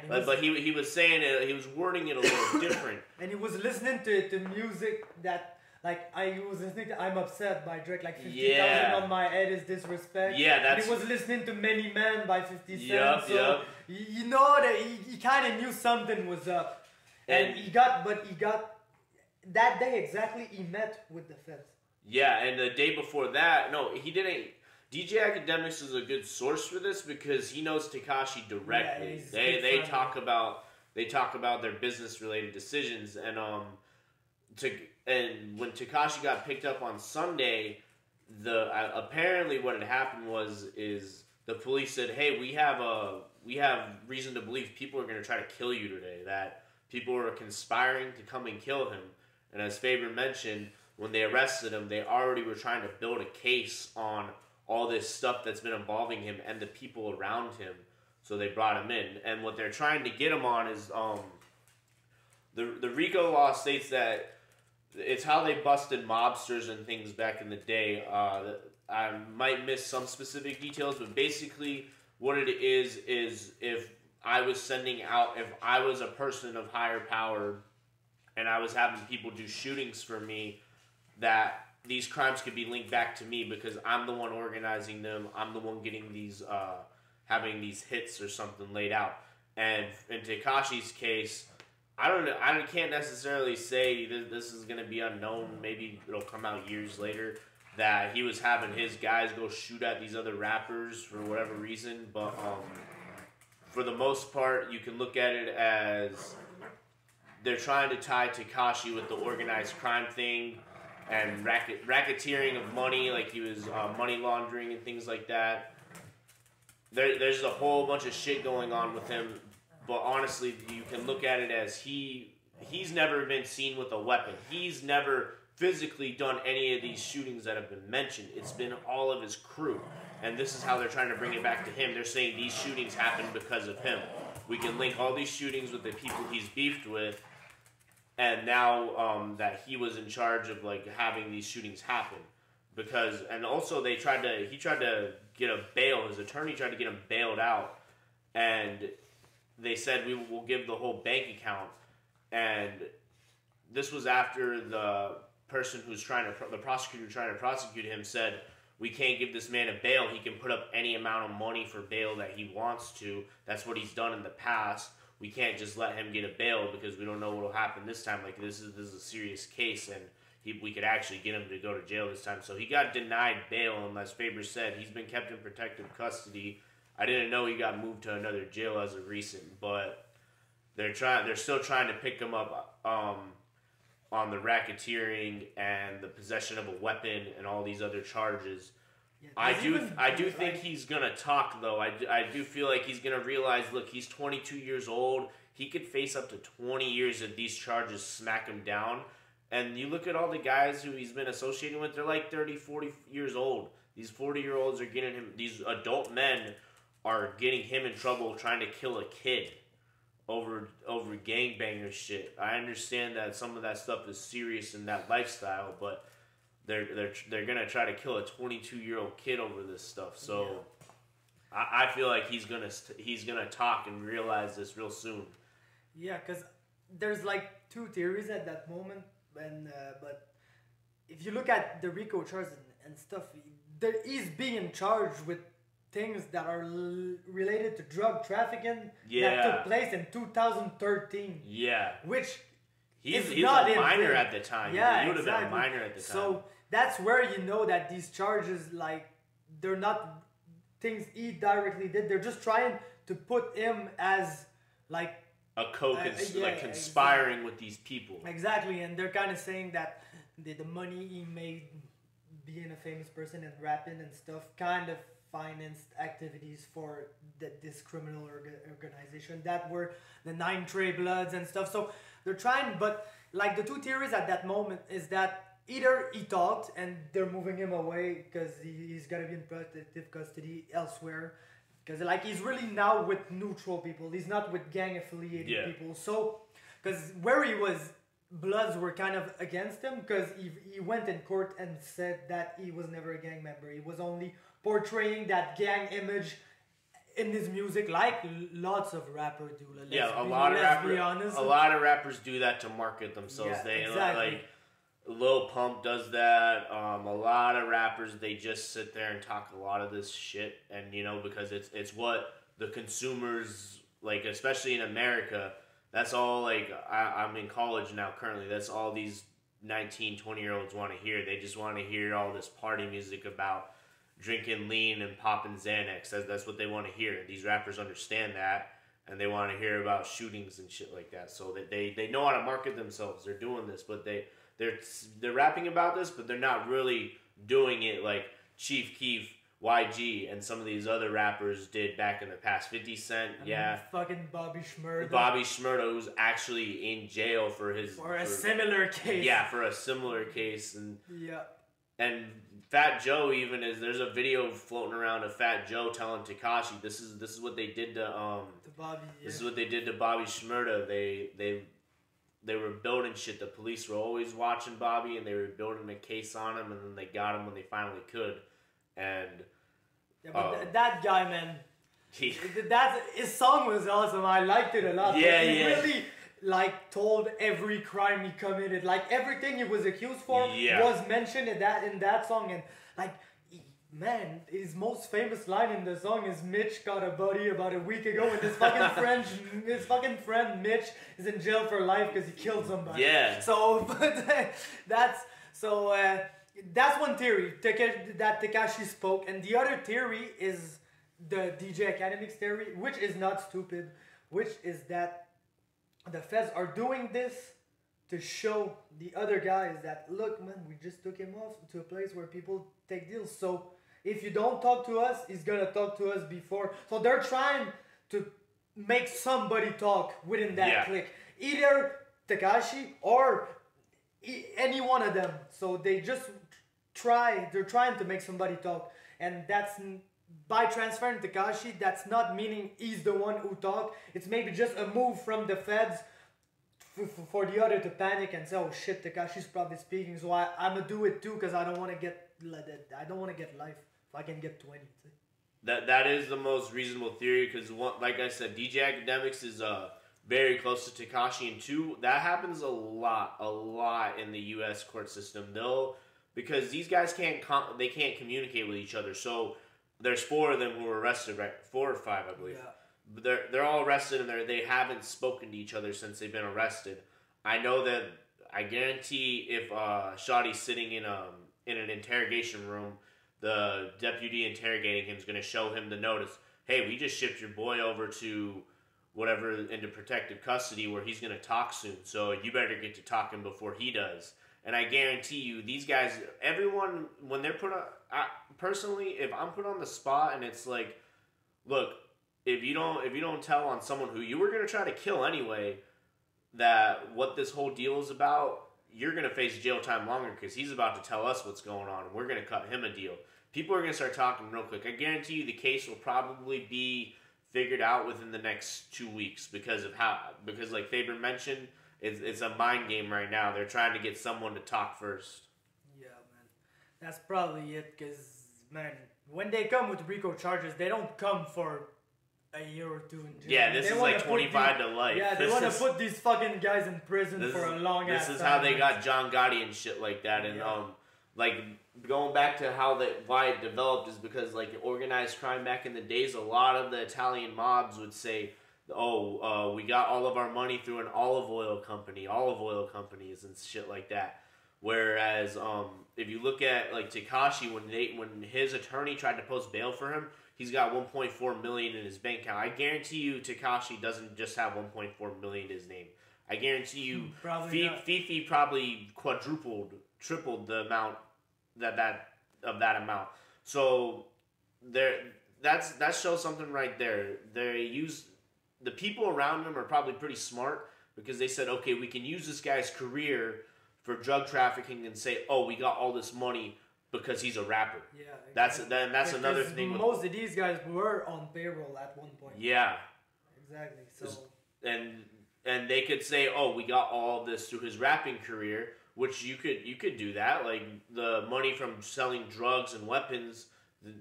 but he was saying it, he was wording it a little different, and he was listening to music that. Like, I was listening to I'm Upset by Drake, like 50,000 on my head is disrespect. Yeah, that's... And he was listening to Many Men by 50 Cent. So, you know that he kind of knew something was up. And he got, that day exactly, he met with the feds. Yeah, and the day before that, no, he didn't. DJ Academics is a good source for this because he knows Tekashi directly. Yeah, they talk about their business related decisions, and And when Tekashi got picked up on Sunday, apparently what had happened is the police said, "Hey, we have reason to believe people are going to try to kill you today. That people are conspiring to come and kill him." And as Faber mentioned, when they arrested him, they already were trying to build a case on all this stuff that's been involving him and the people around him. So they brought him in, and what they're trying to get him on is the RICO law states that it's how they busted mobsters and things back in the day. I might miss some specific details, but basically what it is if I was a person of higher power and I was having people do shootings for me, that these crimes could be linked back to me because I'm the one organizing them. I'm the one getting these, having these hits or something laid out. And in Tekashi's case, I don't know. I can't necessarily say this is going to be unknown. Maybe it'll come out years later that he was having his guys go shoot at these other rappers for whatever reason. But for the most part, you can look at it as they're trying to tie Tekashi with the organized crime thing and racketeering of money, like he was money laundering and things like that. There's a whole bunch of shit going on with him. But honestly, you can look at it as he's never been seen with a weapon. He's never physically done any of these shootings that have been mentioned. It's been all of his crew. And this is how they're trying to bring it back to him. They're saying these shootings happened because of him. We can link all these shootings with the people he's beefed with. And now that he was in charge of like having these shootings happen. And also he tried to get a bail. His attorney tried to get him bailed out. And they said, we will give the whole bank account. And this was after the person the prosecutor trying to prosecute him said, we can't give this man a bail. He can put up any amount of money for bail that he wants to. That's what he's done in the past. We can't just let him get a bail because we don't know what will happen this time. Like, this is a serious case, and we could actually get him to go to jail this time. So he got denied bail, and as Faber said, he's been kept in protective custody. I didn't know he got moved to another jail as of recent, but they're still trying to pick him up on the racketeering and the possession of a weapon and all these other charges. Yeah, I do think he's gonna talk though. I do feel like he's gonna realize, look, he's 22 years old. He could face up to 20 years if these charges smack him down. And you look at all the guys who he's been associating with, they're like 30, 40 years old. These 40-year-olds are getting him, these adult men are getting him in trouble trying to kill a kid over gangbanger shit. I understand that some of that stuff is serious in that lifestyle, but they're gonna try to kill a 22-year-old kid over this stuff. So yeah. I feel like he's gonna talk and realize this real soon. Yeah, because there's like two theories at that moment, but if you look at the RICO charges and stuff, he's being charged with things that are related to drug trafficking that took place in 2013. Yeah. Which he's a minor at the time. Yeah, he would exactly. have been a minor at the time. So that's where you know that these charges, like, they're not things he directly did. They're just trying to put him as, like, a conspiring with these people. Exactly, and they're kind of saying that the money he made being a famous person and rapping and stuff kind of financed activities for this criminal organization that were the 9 Trey Bloods and stuff. So they're trying, but like the two theories at that moment is that either he talked and they're moving him away because he's got to be in protective custody elsewhere. Because like he's really now with neutral people. He's not with gang affiliated people. So, because where he was, Bloods were kind of against him because he went in court and said that he was never a gang member. He was only portraying that gang image in his music, like lots of rappers do. A lot of rappers do that to market themselves. Yeah, they exactly. Like Lil Pump does that. A lot of rappers, they just sit there and talk a lot of this shit, and because it's what the consumers like, especially in America. That's all, like, I'm in college now currently. That's all these 19, 20-year-olds want to hear. They just want to hear all this party music about drinking lean and popping Xanax. That's what they want to hear. These rappers understand that, and they want to hear about shootings and shit like that. So they know how to market themselves. They're doing this, but they're rapping about this, but they're not really doing it like Chief Keef, YG, and some of these other rappers did back in the past. 50 Cent, fucking Bobby Shmurda. Bobby Shmurda, who's actually in jail for a similar case. Yeah, for a similar case. And yeah. And Fat Joe there's a video floating around of Fat Joe telling Tekashi this is what they did to Bobby. This is what they did to Bobby Shmurda. They they were building shit. The police were always watching Bobby, and they were building a case on him, and then they got him when they finally could. And yeah, but that guy, man, his song was awesome. I liked it a lot. Yeah, he really like told every crime he committed, like everything he was accused for was mentioned in that song, and like. Man, his most famous line in the song is Mitch got a buddy about a week ago, and his fucking friend Mitch is in jail for life because he killed somebody. Yeah. So that's one theory that Tekashi spoke, and the other theory is the DJ Academics theory, which is not stupid, which is that the feds are doing this to show the other guys that, look, man, we just took him off to a place where people take deals. So if you don't talk to us, he's going to talk to us before. So they're trying to make somebody talk within that clique. Either Tekashi or any one of them. So they're trying to make somebody talk. And that's, by transferring Tekashi, that's not meaning he's the one who talked. It's maybe just a move from the feds for the other to panic and say, oh shit, Tekashi's probably speaking, so I'm gonna do it too because I don't want to get life if I can get 20. That is the most reasonable theory because, like I said, DJ Academics is very close to Tekashi, and two, that happens a lot in the U.S. court system. Because these guys can't communicate with each other. So there's 4 of them who were arrested, right? 4 or 5, I believe. Yeah. They're all arrested, and they haven't spoken to each other since they've been arrested. I know that, I guarantee if Shawty's sitting in an interrogation room, the deputy interrogating him is going to show him the notice. Hey, we just shipped your boy over to whatever into protective custody where he's going to talk soon. So you better get to talking before he does. And I guarantee you, these guys, everyone, when they're put on, personally, if I'm put on the spot and it's like, look, if you don't tell on someone who you were going to try to kill anyway, that what this whole deal is about, you're going to face jail time longer because he's about to tell us what's going on, and we're going to cut him a deal. People are going to start talking real quick. I guarantee you the case will probably be figured out within the next 2 weeks because like Faber mentioned, it's a mind game right now. They're trying to get someone to talk first. Yeah, man. That's probably it because, man, when they come with RICO charges, they don't come for a year or 2 in jail. Yeah, this is like 25 to life. Yeah, they want to put these fucking guys in prison for a long ass time. This is how they got John Gotti and shit like that. And like going back to why it developed is because like organized crime back in the days, a lot of the Italian mobs would say, we got all of our money through an olive oil companies and shit like that. Whereas if you look at like Tekashi, when his attorney tried to post bail for him, he's got $1.4 million in his bank account. I guarantee you Tekashi doesn't just have $1.4 million in his name. I guarantee you Fifi probably tripled the amount of that amount. So that shows something right there. The people around him are probably pretty smart because they said, okay, we can use this guy's career for drug trafficking and say, oh, we got all this money because he's a rapper. Yeah, exactly. That's another thing. Most of these guys were on payroll at one point. Yeah, exactly. So and they could say, oh, we got all this through his rapping career, which you could do that. Like the money from selling drugs and weapons,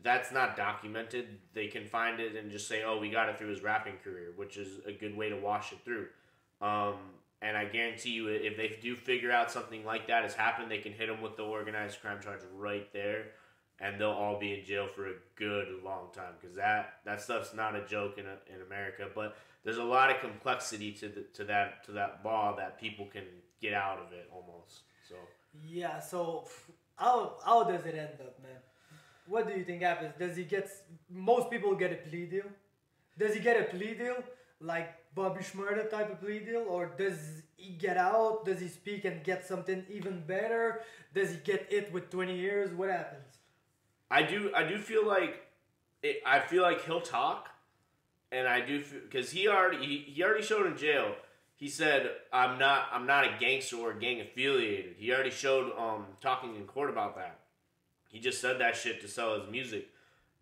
that's not documented. They can find it and just say, oh, we got it through his rapping career, which is a good way to wash it through. And I guarantee you, if they do figure out something like that has happened, they can hit them with the organized crime charge right there, and they'll all be in jail for a good long time because that stuff's not a joke in America. But there's a lot of complexity to that law that people can get out of it almost. So yeah. So how does it end up, man? What do you think happens? Most people get a plea deal? Does he get a plea deal? Like Bobby Shmurda type of plea deal? Or does he get out? Does he speak and get something even better? Does he get it with 20 years? What happens? I do feel like I feel like he'll talk, and I do because he already showed in jail. He said I'm not a gangster or gang affiliated. He already showed talking in court about that. He just said that shit to sell his music.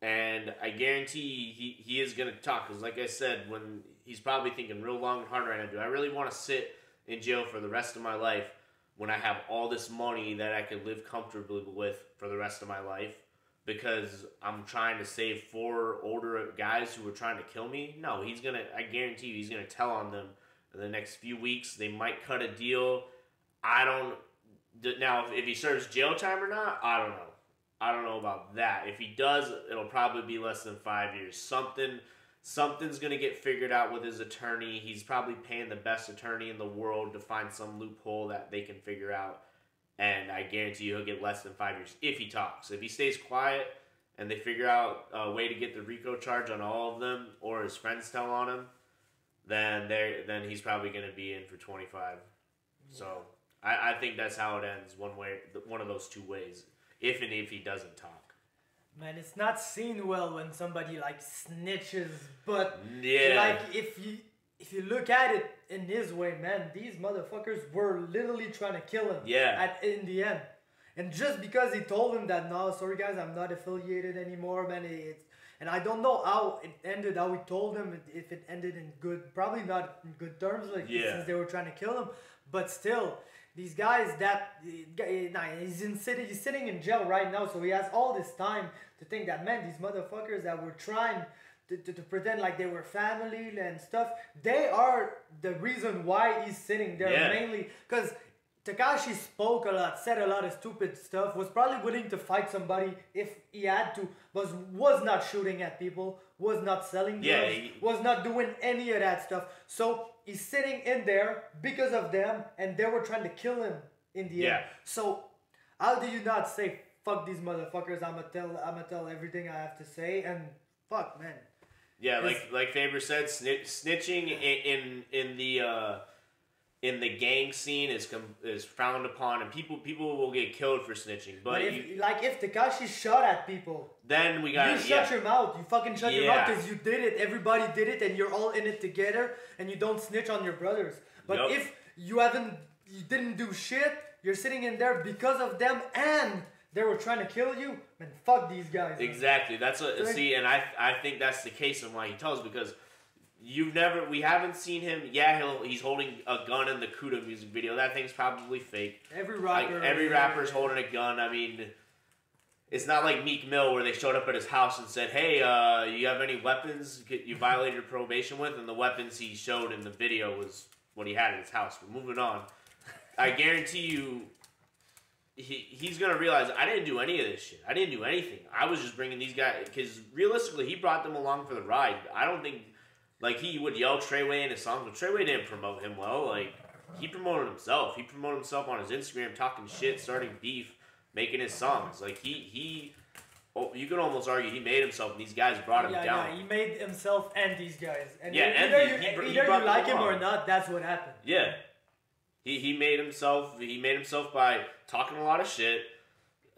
And I guarantee he is going to talk. Because like I said, when he's probably thinking real long and hard right now, do I really want to sit in jail for the rest of my life when I have all this money that I could live comfortably with for the rest of my life because I'm trying to save 4 older guys who are trying to kill me? No, I guarantee you, he's going to tell on them in the next few weeks. They might cut a deal. Now, if he serves jail time or not, I don't know. I don't know about that. If he does, it'll probably be less than 5 years. Something's going to get figured out with his attorney. He's probably paying the best attorney in the world to find some loophole that they can figure out. And I guarantee you he'll get less than 5 years if he talks. If he stays quiet and they figure out a way to get the RICO charge on all of them or his friends tell on him, then he's probably going to be in for 25. Yeah. So I think that's how it ends, one of those 2 ways, if he doesn't talk. Man, it's not seen well when somebody like snitches, but yeah, like if you look at it in his way, man, these motherfuckers were literally trying to kill him. Yeah. In the end, and just because he told him that, no, sorry guys, I'm not affiliated anymore, man. And I don't know how it ended. How he told him if it ended in good, probably not in good terms, like since they were trying to kill him. But still, these guys he's sitting in jail right now, so he has all this time to think that, man, these motherfuckers that were trying to pretend like they were family and stuff, they are the reason why he's sitting there, mainly because Tekashi spoke a lot, said a lot of stupid stuff, was probably willing to fight somebody if he had to, but was not shooting at people, was not selling drugs, was not doing any of that stuff. So he's sitting in there because of them, and they were trying to kill him in the end. So how do you not say, fuck these motherfuckers, I'ma tell everything I have to say, and fuck, man. Yeah, like Faber said, snitching in the gang scene is frowned upon, and people will get killed for snitching. But if Tekashi shot at people, then we got shut your mouth. You fucking shut your mouth because you did it. Everybody did it, and you're all in it together, and you don't snitch on your brothers. But if you didn't do shit, you're sitting in there because of them, and they were trying to kill you, man, fuck these guys. Exactly. That's what and I think that's the case and why he tells, because we haven't seen him. Yeah, he's holding a gun in the Kuda music video. That thing's probably fake. Every rapper's holding a gun. I mean, it's not like Meek Mill where they showed up at his house and said, "Hey, you have any weapons you violated probation with?" And the weapons he showed in the video was what he had at his house. But moving on, I guarantee you, he's gonna realize I didn't do any of this shit. I didn't do anything. I was just bringing these guys because realistically, he brought them along for the ride. I don't think. Like, he would yell Treyway in his songs, but Treyway didn't promote him well. Like, he promoted himself. He promoted himself on his Instagram, talking shit, starting beef, making his songs. Like, you can almost argue he made himself, and these guys brought him down. Yeah, he made himself and these guys. And either you like him or not, that's what happened. Yeah. He made himself by talking a lot of shit,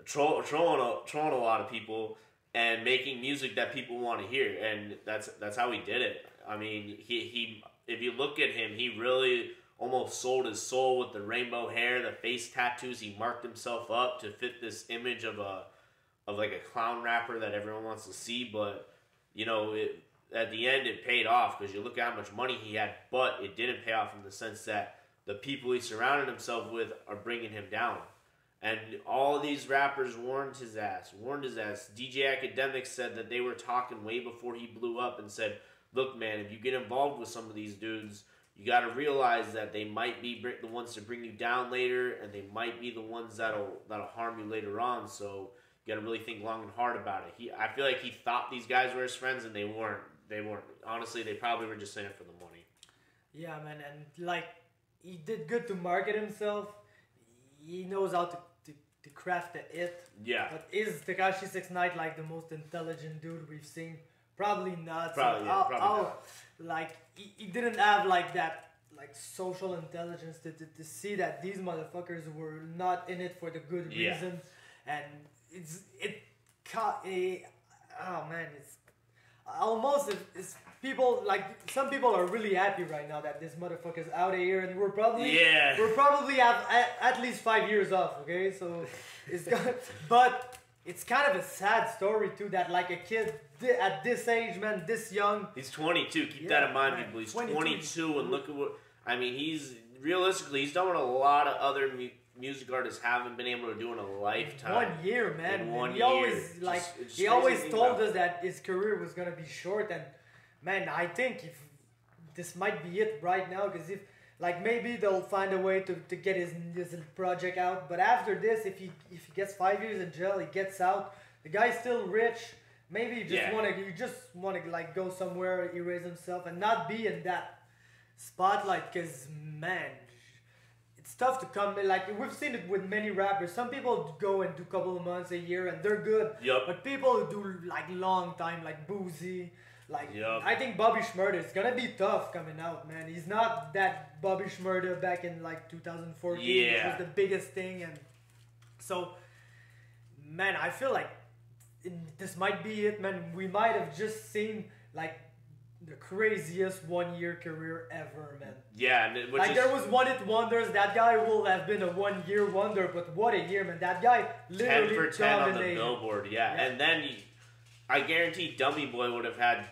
trolling a lot of people, and making music that people want to hear. And that's how he did it. I mean, he if you look at him, he really almost sold his soul with the rainbow hair, the face tattoos. He marked himself up to fit this image of like a clown rapper that everyone wants to see. But, you know, at the end it paid off because you look at how much money he had, but it didn't pay off in the sense that the people he surrounded himself with are bringing him down. And all these rappers warned his ass. DJ Academic said that they were talking way before he blew up and said, look, man, if you get involved with some of these dudes, you got to realize that they might be the ones to bring you down later, and they might be the ones that'll harm you later on. So you got to really think long and hard about it. I feel like he thought these guys were his friends, and they weren't. Honestly, they probably were just in it for the money. Yeah, man, and like he did good to market himself. He knows how to craft the it. Yeah. But is Tekashi 6ix9ine like the most intelligent dude we've seen? Probably not. Probably not. Like he didn't have like that social intelligence to see that these motherfuckers were not in it for the good reason, and it's almost people some people are really happy right now that this motherfucker's out of here, and we're probably at least 5 years off. Okay, so but it's kind of a sad story too that like a kid at this age, man, this young. He's 22. Keep that in mind, people. He's 22, and look at what I mean. realistically, he's done what a lot of other music artists haven't been able to do in a lifetime. 1 year, man. In 1 He year. always Just he always crazy told about. us that his career was gonna be short, and man, I think if this might be it right now, because if like maybe they'll find a way to get his project out, but after this, if he gets 5 years in jail, he gets out. The guy's still rich. Maybe you just wanna like go somewhere, erase himself, and not be in that spotlight. Cause man, it's tough to come. Like we've seen it with many rappers. Some people go and do a couple of months, a year, and they're good. Yep. But people who do like long time, like Boozy, like Yep. I think Bobby Shmurda is gonna be tough coming out, man. He's not that Bobby Shmurda back in like 2014, which Yeah. was the biggest thing, and so man, I feel like this might be it, man. We might have just seen like the craziest 1 year career ever, man. Yeah, and Like there was one hit wonders. That guy will have been a 1 year wonder, but what a year, man! That guy 10 literally for 10 on the dominated. Billboard, yeah. Yeah. And then I guarantee Dummy Boy would have had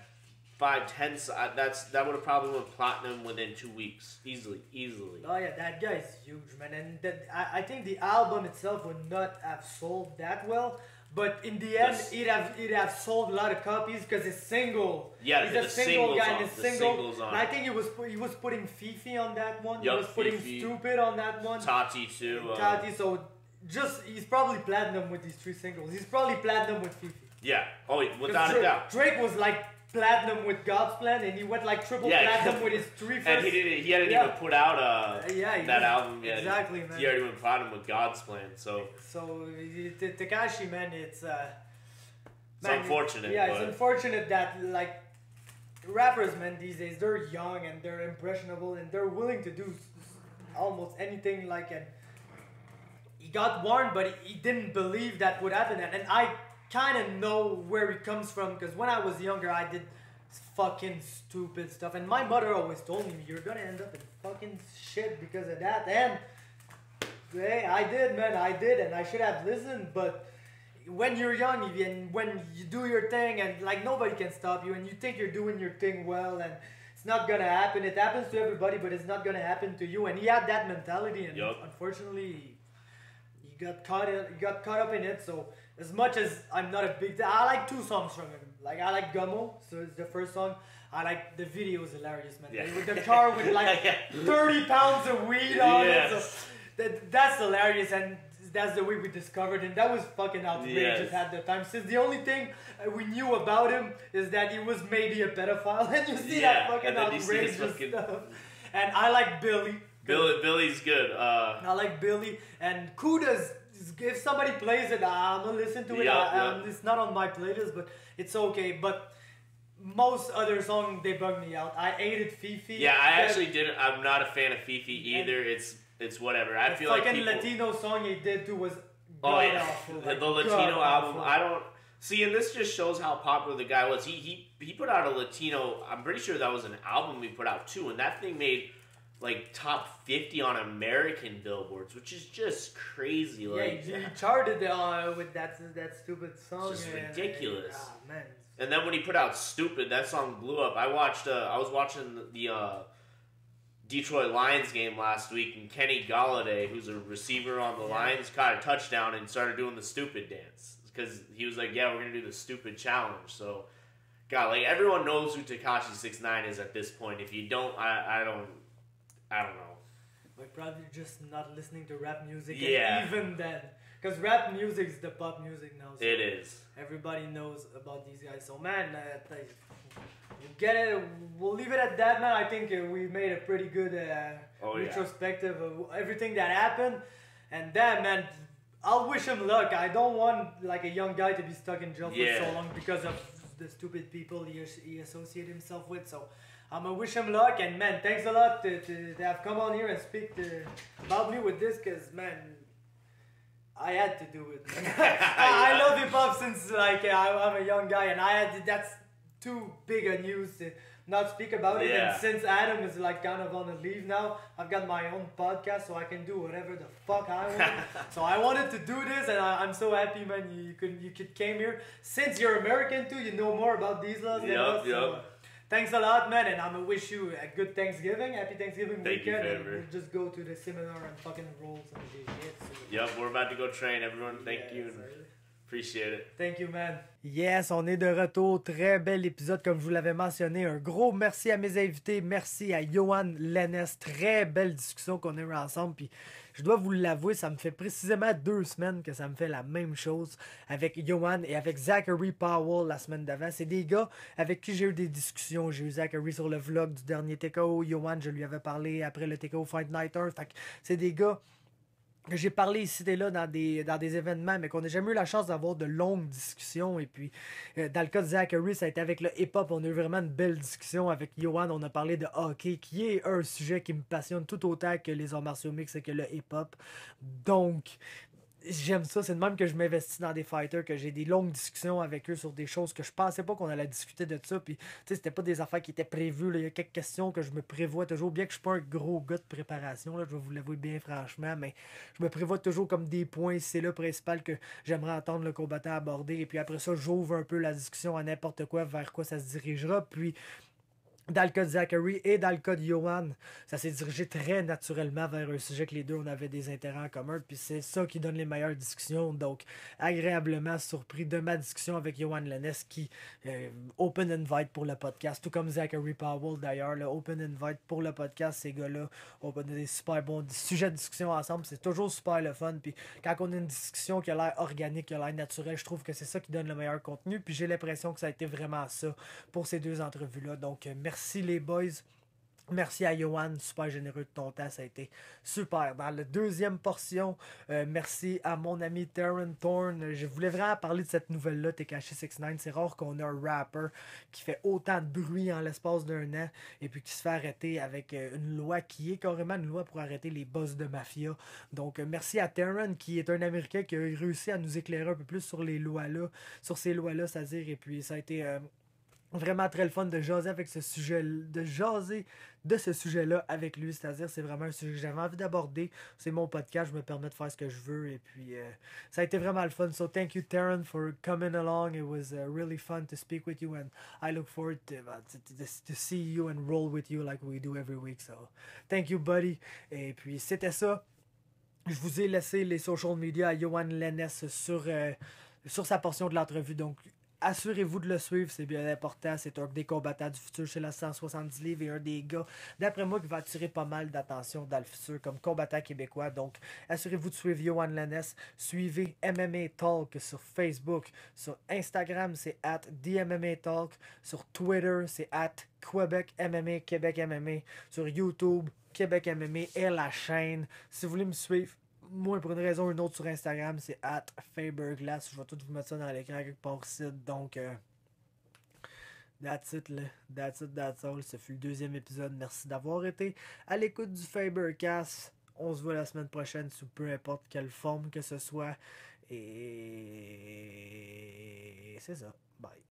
5, 10. That would have probably went platinum within 2 weeks, easily. Oh yeah, that guy's huge, man. And I think the album itself would not have sold that well. But in the end, it have sold a lot of copies because it's single. Yeah, he's a the single singles guy, on- and it's the single. singles on And I it. think he was putting Fifi on that one. Yup, he was putting Fifi. Stupid on that one. Tati too. Tati, so he's probably platinum with these 3 singles. He's probably platinum with Fifi. Yeah. Oh, without a doubt. Drake was like platinum with God's Plan, and he went like triple platinum with his 3 first. And he hadn't even put out that album yet. Exactly, man. He already went platinum with God's Plan. So Tekashi, man, it's unfortunate. Yeah, but it's unfortunate that like rappers, man, these days they're young and they're impressionable and they're willing to do almost anything. Like, and he got warned, but he didn't believe that would happen. And I kind of know where it comes from, because when I was younger, I did fucking stupid stuff, and my mother always told me, "You're gonna end up in fucking shit because of that." And hey, I did, man, I did, and I should have listened, but when you're young and when you do your thing and like nobody can stop you and you think you're doing your thing well and it's not gonna happen. It happens to everybody, but it's not gonna happen to you. And he had that mentality, and unfortunately he got caught up in it. So as much as I'm not a big, I like 2 songs from him. Like I like Gummo, so it's the first song. I like the video is hilarious, man. Yeah. With the car with like 30 pounds of weed on it. So that's hilarious, and that's the way we discovered him. That was fucking outrageous at the time. Since the only thing we knew about him is that he was maybe a pedophile, and you see that fucking outrageous stuff. And I like Billy. Billy's good. I like Billy, and Kuda's. If somebody plays it, I'm gonna listen to it. It's not on my playlist, but it's okay. But most other songs, they bug me out. I hated Fifi. Yeah, I actually didn't. I'm not a fan of Fifi either. It's whatever. I feel like the fucking Latino song he did too was awful. Like, the Latino album. I don't see, and this just shows how popular the guy was. He put out a Latino. I'm pretty sure that was an album he put out too, and that thing made like top 50 on American billboards, which is just crazy. Like he charted with that stupid song. Just ridiculous. Man. And then when he put out "Stupid," that song blew up. I was watching the Detroit Lions game last week, and Kenny Galladay, who's a receiver on the Lions, caught a touchdown and started doing the stupid dance because he was like, "Yeah, we're gonna do the stupid challenge." So, God, like everyone knows who Tekashi 6ix9ine is at this point. If you don't, I don't know. We're probably just not listening to rap music. Yeah. And even then, because rap music is the pop music now. So it is. Everybody knows about these guys. So man, you get it. We'll leave it at that, man. I think we made a pretty good retrospective of everything that happened. And then, man, I'll wish him luck. I don't want like a young guy to be stuck in jail for so long because of the stupid people he associated himself with. So I'm gonna wish him luck. And man, thanks a lot to have come on here and speak about me with this, because man, I had to do it. I love hip hop since like I'm a young guy, and that's too big a news to not speak about it. And since Adam is like kind of on a leave now, I've got my own podcast, so I can do whatever the fuck I want. So I wanted to do this, and I'm so happy, man. You came here. Since you're American too, you know more about these laws than us. So, Thanks a lot, man, and I'm gonna wish you a good Thanksgiving, happy Thanksgiving Thank you, weekend, and Faber. we'll just go to the seminar and fucking roll some shit. Yep, we're about to go train. Everyone, thank you. Sir. Appreciate it. Thank you, man. Yes, on est de retour. Très bel épisode, comme je vous l'avais mentionné. Un gros merci à mes invités. Merci à Yohan Lainesse. Très belle discussion qu'on a eue ensemble. Puis, je dois vous l'avouer, ça me fait précisément 2 semaines que ça me fait la même chose avec Yohan et avec Zachary Powell la semaine d'avant. C'est des gars avec qui j'ai eu des discussions. J'ai eu Zachary sur le vlog du dernier TKO. Yohan, je lui avais parlé après le TKO Fight Night. Fait que c'est des gars que j'ai parlé ici et là dans des événements, mais qu'on n'a jamais eu la chance d'avoir de longues discussions. Et puis, dans le cas de Zachary, ça a été avec le hip-hop. On a eu vraiment une belle discussion. Avec Yohan, on a parlé de hockey, qui est un sujet qui me passionne tout autant que les arts martiaux mixtes et que le hip-hop. Donc, j'aime ça. C'est de même que je m'investis dans des fighters, que j'ai des longues discussions avec eux sur des choses que je pensais pas qu'on allait discuter de ça. Puis, tu sais, c'était pas des affaires qui étaient prévues. Là. Il y a quelques questions que je me prévois toujours. Bien que je suis pas un gros gars de préparation, là, je vais vous l'avouer bien franchement, mais je me prévois toujours comme des points. C'est le principal que j'aimerais entendre le combattant aborder. Et puis après ça, j'ouvre un peu la discussion à n'importe quoi, vers quoi ça se dirigera. Puis, dans le cas de Zachary et dans le cas de Yohan, ça s'est dirigé très naturellement vers un sujet que les deux, on avait des intérêts en commun. Puis c'est ça qui donne les meilleures discussions. Donc, agréablement surpris de ma discussion avec Yohan Lainesse qui open invite pour le podcast. Tout comme Zachary Powell d'ailleurs. Le open invite pour le podcast. Ces gars-là, on a des super bons sujets de discussion ensemble. C'est toujours super le fun. Puis quand on a une discussion qui a l'air organique, qui a l'air naturelle, je trouve que c'est ça qui donne le meilleur contenu. Puis j'ai l'impression que ça a été vraiment ça pour ces 2 entrevues-là. Donc, merci les boys. Merci à Yohan, super généreux de ton temps, ça a été super. Dans la deuxième portion, merci à mon ami Theoren Thorn. Je voulais vraiment parler de cette nouvelle-là, Tekashi 6ix9ine. C'est rare qu'on a un rapper qui fait autant de bruit en l'espace d'1 an et puis qui se fait arrêter avec une loi qui est carrément une loi pour arrêter les boss de mafia. Donc, merci à Theoren qui est un Américain qui a réussi à nous éclairer un peu plus sur les lois-là, sur ces lois-là, c'est-à-dire, et puis ça a été vraiment très le fun de jaser avec ce sujet, de jaser de ce sujet-là avec lui. C'est-à-dire, c'est vraiment un sujet que j'avais envie d'aborder. C'est mon podcast, je me permets de faire ce que je veux. Et puis, ça a été vraiment le fun. So, thank you, Theoren, for coming along. It was really fun to speak with you. And I look forward to see you and roll with you like we do every week. So, thank you, buddy. Et puis, c'était ça. Je vous ai laissé les social media à Yohan Lainesse sur sa portion de l'entrevue. Donc, assurez-vous de le suivre, c'est bien important. C'est un des combattants du futur chez la 170 livres et un des gars, d'après moi, qui va attirer pas mal d'attention dans le futur comme combattant québécois. Donc, assurez-vous de suivre Yohan Lainesse. Suivez MMA Talk sur Facebook. Sur Instagram, c'est @TheMMA Talk. Sur Twitter, c'est @Quebec MMA, Québec MMA. Sur YouTube, Québec MMA et la chaîne. Si vous voulez me suivre, moi, pour une raison ou une autre sur Instagram, c'est @Faber Cast. Je vais tout vous mettre ça dans l'écran quelque part ici. Donc, that's it, là. That's it, that's all. Ce fut le 2e épisode. Merci d'avoir été à l'écoute du Faber Cast. On se voit la semaine prochaine sous peu importe quelle forme que ce soit. Et c'est ça. Bye.